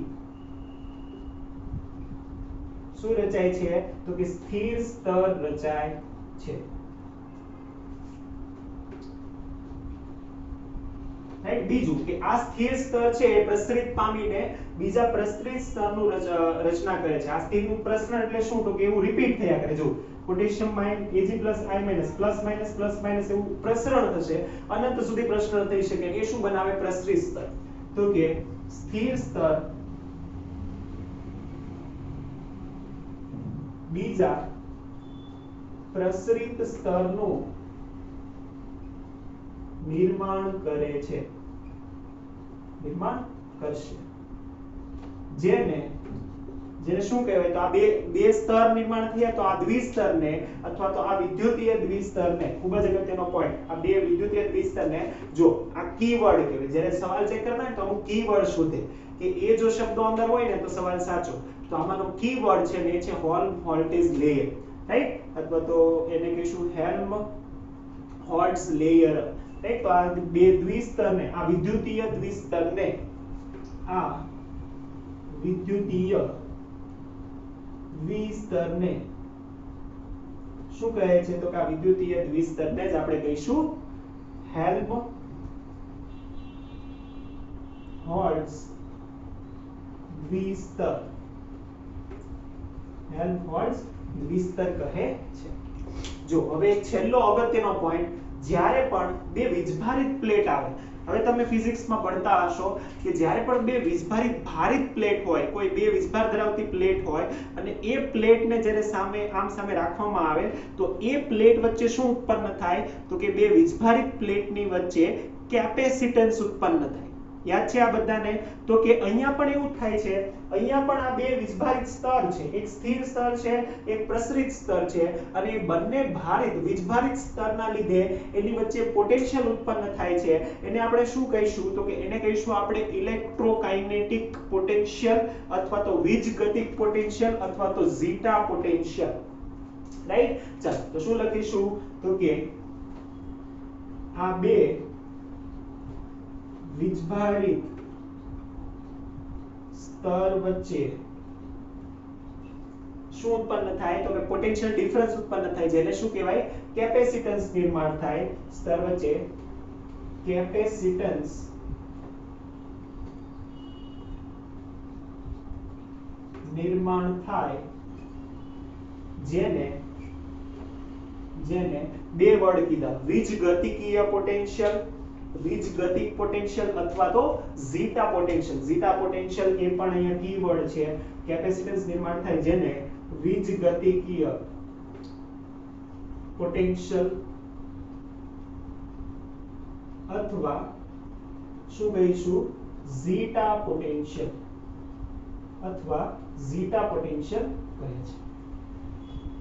શું રચાય છે? તો કે સ્થિર સ્તર રચાય છે. રાઈટ. બીજું કે આ સ્થિર સ્તર છે એ પ્રસરિત પામીને બીજા પ્રસરિત સ્તરનું રચના કરે છે. આ સ્થિરનું પ્રસરણ એટલે શું? તો કે એવું રિપીટ થયા કરે. જો potassium mine Ag + I- plus minus એવું પ્રસરણ થશે, અનંત સુધી પ્રસરણ થઈ શકે. એ શું બનાવે? પ્રસરિત સ્તર. તો કે સ્થિર સ્તર બીજા પ્રસરિત સ્તરનું નિર્માણ કરે છે, નિર્માણ કરશે. જેને શું કહેવાય? તો આ બે સ્તર નિર્માણ થયા, તો આ દ્વિસ્તરને અથવા તો આ વિદ્યુતીય દ્વિસ્તરને, ખૂબ જ અગત્યનો પોઈન્ટ, આ બે વિદ્યુતીય દ્વિસ્તરને જો આ કીવર્ડ કહેવાય. જ્યારે સવાલ ચેક કરતા હોય તો અમુક કીવર્ડ શોધે કે એ જો શબ્દો અંદર હોય ને તો સવાલ સાચો. તો આમાંનો કીવર્ડ છે ને એ છે હોલ્ટેજ લેયર, રાઈટ? અથવા તો એને કહીશું હેલ્મહોલ્ટ્ઝ લેયર, રાઈટ? તો આ બે દ્વિસ્તરને, આ વિદ્યુતીય દ્વિસ્તરને, આ વિદ્યુતીય દ્વિસ્તરને શું કહે છે? તો કે આ વિદ્યુતીય દ્વિસ્તરને જ આપણે કહીશું હેલ્મહોલ્ટ્ઝ દ્વિસ્તર. હેલ્મહોલ્ટ્ઝ દ્વિસ્તર કહે છે. જો હવે એક છેલ્લો અગત્યનો પોઈન્ટ, જ્યારે પણ બે વીજભારિત પ્લેટ આવે, હવે તમે ફિઝિક્સમાં ભણતા હશો કે જ્યારે પણ બે વીજભારિત ભારિત પ્લેટ હોય, કોઈ બે વીજભાર ધરાવતી પ્લેટ હોય અને એ પ્લેટને જ્યારે સામે રાખવામાં આવે તો એ પ્લેટ વચ્ચે શું ઉત્પન્ન થાય? તો કે બે વીજભારિત પ્લેટની વચ્ચે કેપેસિટન્સ ઉત્પન્ન થાય. યાદ છે આ બધાને? તો કે અહીંયા પણ એવું થાય છે. અહીંયા પણ આ બે વીજભારિત સ્તર છે, એક સ્થિર સ્તર છે, એક પ્રસરિત સ્તર છે, અને એ બંને વીજભારિત સ્તરના લીધે એની વચ્ચે પોટેન્શિયલ ઉત્પન્ન થાય છે. એને આપણે શું કહીશું? તો કે એને કહીશું આપણે ઇલેક્ટ્રોકાઇનેટિક પોટેન્શિયલ અથવા તો વીજગતિક પોટેન્શિયલ અથવા તો ઝીટા પોટેન્શિયલ, રાઈટ? ચાલો તો શું લખીશું? તો કે આ બે વીજભારિત સ્તર વચ્ચે શું ઉત્પન્ન થાય? તો કે પોટેન્શિયલ ડિફરન્સ ઉત્પન્ન થાય છે. એટલે શું કહેવાય? કેપેસિટન્સ નિર્માણ થાય. સ્તર વચ્ચે કેપેસિટન્સ નિર્માણ થાય, જેને બે વર્ડ કીધા, વીજગતિકીય પોટેન્શિયલ, વીજગતિક પોટેન્શિયલ અથવા તો ઝીટા પોટેન્શિયલ. ઝીટા પોટેન્શિયલ એ પણ અહીંયા કીવર્ડ છે. કેપેસિટન્સ નિર્માણ થાય જેને વીજગતિકીય પોટેન્શિયલ અથવા શું કહીશું? ઝીટા પોટેન્શિયલ અથવા ઝીટા પોટેન્શિયલ કહે છે,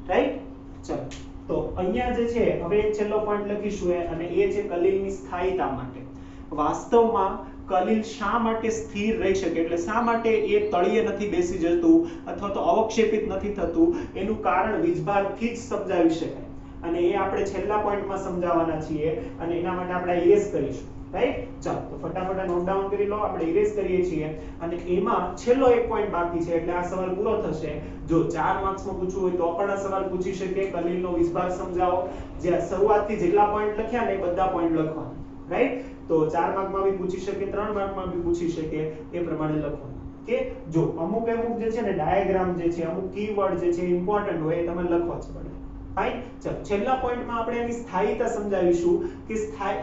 રાઈટ? ચલો તો અહીંયા જે છે હવે એક છેલ્લો પોઈન્ટ લખીશું અને એ છે કલીલની સ્થાયીતા માટે. વાસ્તવમાં કલીલ શા માટે સ્થિર રહી શકે, એટલે શા માટે એ તળિયે નથી બેસી જતું અથવા તો અવક્ષેપિત નથી થતું, એનું કારણ વીજભારથી જ સમજાવી શકાય. અને એ આપણે છેલ્લા પોઈન્ટમાં સમજાવવાના છીએ અને એના માટે આપણે ઇરેઝ કરીશું, રાઈટ? ચાલો તો ફટાફટ નોટ ડાઉન કરી લો. આપણે ઇરેઝ કરીએ છીએ અને એમાં છેલ્લો એક પોઈન્ટ બાકી છે એટલે આ સવાલ પૂરો થશે. જો 4 માર્ક્સમાં પૂછવું હોય તો પણ આ સવાલ પૂછી શકે, કલીલનો વીજભાર સમજાવો. જે શરૂઆતથી જેટલા પોઈન્ટ લખ્યા ને એ બધા પોઈન્ટ લખવાના, રાઈટ? તો 4 માર્કમાં બી પૂછી શકે, 3 માર્કમાં બી પૂછી શકે, એ પ્રમાણે લખવાનું. કે જો અમુક જે છે ને ડાયાગ્રામ જે છે, અમુક કીવર્ડ જે છે ઇમ્પોર્ટન્ટ હોય એ તમારે લખવા જ પડે. ફાઇન. ચલો છેલ્લા પોઈન્ટમાં આપણે એની સ્થાયીતા સમજાવીશું કે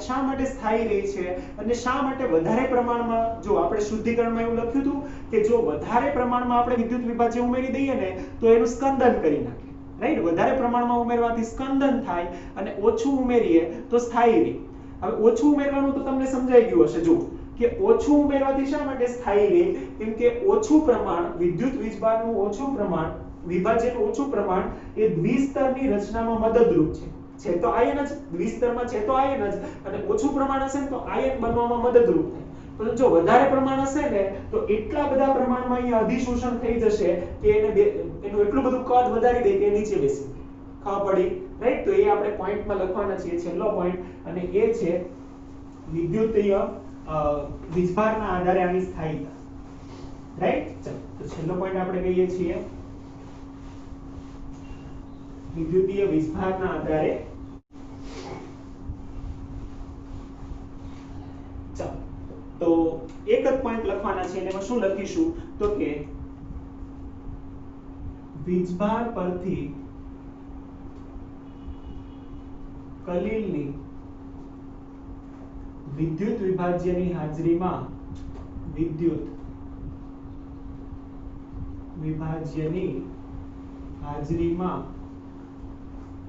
શા માટે સ્થાયી રહી છે અને શા માટે વધારે પ્રમાણમાં. જો આપણે શુદ્ધિકરણમાં એવું લખ્યું હતું કે જો વધારે પ્રમાણમાં આપણે વિદ્યુત વિભાજ્ય ઉમેરી દઈએ ને તો એનું સ્કંદન કરી નાખે, રાઈટ? વધારે પ્રમાણમાં ઉમેરવાથી સ્કંદન થાય અને ઓછું ઉમેરીએ તો સ્થાયી રહે. હવે ઓછું ઉમેરવાનું તો તમને સમજાઈ ગયું હશે. જો કે ઓછું ઉમેરવાથી શા માટે સ્થાયી રહે? કેમ કે ઓછું પ્રમાણ વિદ્યુત વીજભારનું ઓછું પ્રમાણ, વિભાજ્યનું ઓછું પ્રમાણ એ દ્વિસ્તરની રચનામાં મદદરૂપ છે. છે તો આયન જ, દ્વિસ્તરમાં છે તો આયન જ, અને ઓછું પ્રમાણ હશે ને તો આયન બનવામાં મદદરૂપ થાય. પરંતુ જો વધારે પ્રમાણ હશે ને તો એટલા બધા પ્રમાણમાં અહીંયા અધિશોષણ થઈ જશે કે એનું એટલું બધું કદ વધારી દે કે નીચે બેસી જાય, ખબર પડી રાઈટ તો એ આપણે પોઈન્ટમાં લખવાના છે છેલ્લો પોઈન્ટ અને એ છે વિદ્યુતીય વીજભારના આધારે આની સ્થાયીતા રાઈટ ચલો તો છેલ્લો પોઈન્ટ આપણે કહીએ છીએ વિદ્યુતીય વીજભારના આધારે ચલો તો એક જ પોઈન્ટ લખવાના છે એમાં શું લખીશું તો કે વીજભાર પરથી કલીલની વિદ્યુત વિભાજ્યની હાજરીમાં વિદ્યુત વિભાજ્યની હાજરીમાં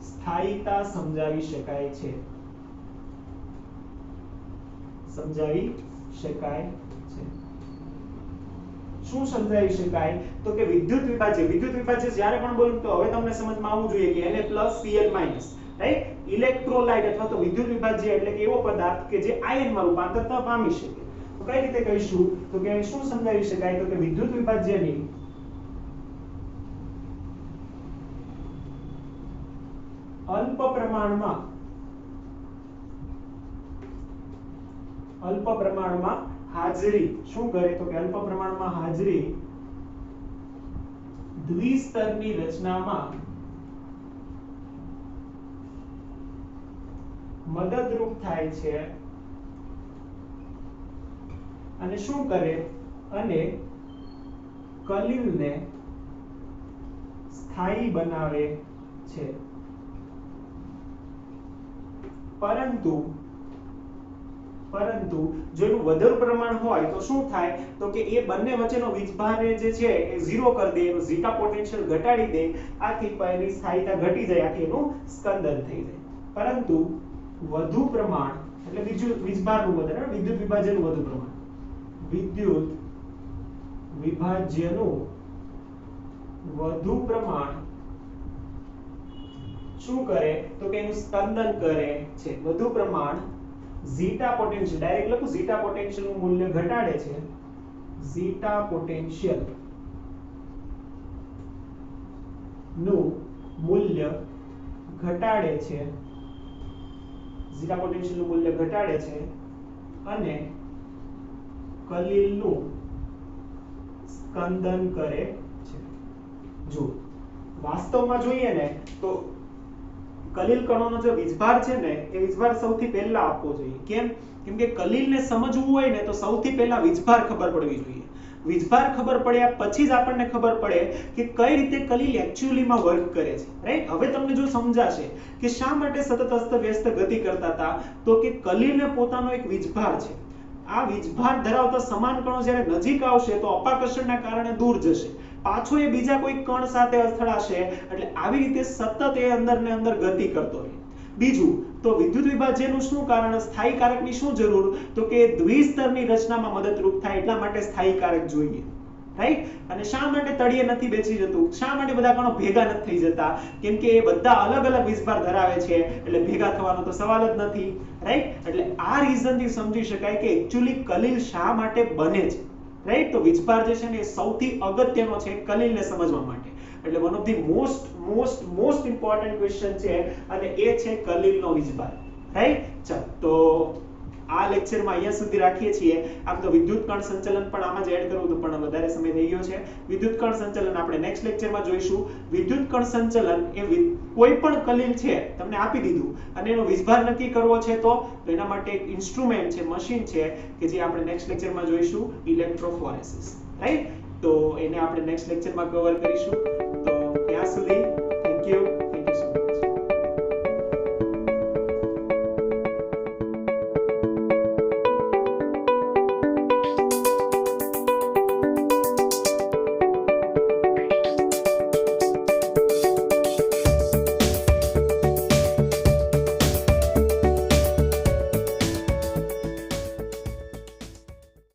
સ્થાયીતા સમજાવી શકાય છે શું સમજાવી શકાય તો કે વિદ્યુત વિભાજ્ય જ્યારે પણ બોલું તો હવે તમને સમજમાં આવવું જોઈએ કે Na+Cl- રાઈટ ઇલેક્ટ્રોલાઇટ અથવા તો વિદ્યુત વિભાજ્ય એટલે કે એવો પદાર્થ કે જે આયનમાં રૂપાંતર પામી શકે તો કઈ રીતે કહીશું તો કે શું સમજાવી શકાય તો કે વિદ્યુત વિભાજ્યની અલ્પ પ્રમાણમાં હાજરી શું કરે તો કે અલ્પ પ્રમાણમાં હાજરી દ્વિસ્તરની રચનામાં મદદરૂપ થાય છે અને શું કરે અને કલીલને સ્થાયી બનાવે છે પરંતુ જો એનું વધારે પ્રમાણ હોય તો શું થાય તો કે એ બંને વચ્ચેનો વીજભાર જે છે એ ઝીરો કરી દે એનું ઝીટા પોટેન્શિયલ ઘટાડી દે આથી એની સ્થાયીતા ઘટી જાય આથી એનું સ્કંદન થઈ જાય પરંતુ વધુ પ્રમાણ એટલે વીજભારનું વધારે વિદ્યુત વિભાજ્યનું વધુ પ્રમાણ વિદ્યુત વિભાજ્યનું વધુ પ્રમાણ શું કરે તો કે એનું સ્કંદન કરે છે વધુ પ્રમાણ ઝીટા પોટેન્શિયલ ડાયરેક્ટ લખું ઝીટા પોટેન્શિયલ નું મૂલ્ય ઘટાડે છે ઝીટા પોટેન્શિયલ નું મૂલ્ય ઘટાડે છે અને કલીલનું સ્કંદન કરે છે જો વાસ્તવમાં જોઈએ ને તો કલીલ કણોનો જે વીજભાર છે ને એ વીજભાર સૌથી પહેલા આપવો જોઈએ કેમ કે કલીલને સમજવું હોય ને તો સૌથી પહેલા વીજભાર ખબર પડવી જોઈએ વીજભાર ખબર પડ્યા પછી જ આપણને ખબર પડે કે કઈ રીતે કલીલ એક્ચ્યુઅલીમાં વર્ક કરે છે રાઈટ હવે તમને જો સમજાશે કે શા માટે સતત અસ્તવ્યસ્ત ગતિ કરતા હતા તો કે કલીલને પોતાનો એક વીજભાર છે આ વીજભાર ધરાવતા સમાન કણો જ્યારે નજીક આવશે તો અપાકર્ષણના કારણે દૂર જશે પાછો એ બીજા કોઈ કણ સાથે અથડાશે એટલે આવી રીતે સતત એ અંદર ને અંદર ગતિ કરતો રહે બીજું તો વિદ્યુત વિભાજ્યનું શું કારણ સ્થાયી કારકની શું જરૂર તો કે દ્વિસ્તરની રચનામાં મદદરૂપ થાય એટલા માટે સ્થાયી કારક જોઈએ રાઈટ અને શા માટે તળિયે નથી બેસી જતું શા માટે બધા કણો ભેગા નથી થઈ જતા કેમ કે એ બધા અલગ અલગ વીજભાર ધરાવે છે એટલે ભેગા થવાનો તો સવાલ જ નથી રાઈટ એટલે આ રીઝન થી સમજી શકાય કે એક્ચ્યુઅલી કલીલ શા માટે બને છે રાઈટ તો વીજભાર જે છે ને એ સૌથી અગત્યનો છે કલીલને સમજવા માટે એટલે one of the most important question છે અને એ છે કલીલનો વીજભાર રાઈટ ચલો તો આ લેક્ચરમાં અહીંયા સુધી રાખીએ છીએ આમ તો વિદ્યુત કણ સંચલન પણ આમાં જ એડ કરવું તો પણ વધારે સમય થઈ ગયો છે વિદ્યુત કણ સંચલન આપણે નેક્સ્ટ લેક્ચરમાં જોઈશું વિદ્યુત કણ સંચલન એ કોઈ પણ કલીલ છે તમને આપી દીધું અને એનો વીજભાર નક્કી કરવો છે તો એના માટે એક ઇન્સ્ટ્રુમેન્ટ છે મશીન છે કે જે આપણે નેક્સ્ટ લેક્ચરમાં જોઈશું ઇલેક્ટ્રોફોરેસિસ રાઈટ તો એને આપણે નેક્સ્ટ લેક્ચરમાં કવર કરીશું તો ત્યાં સુધી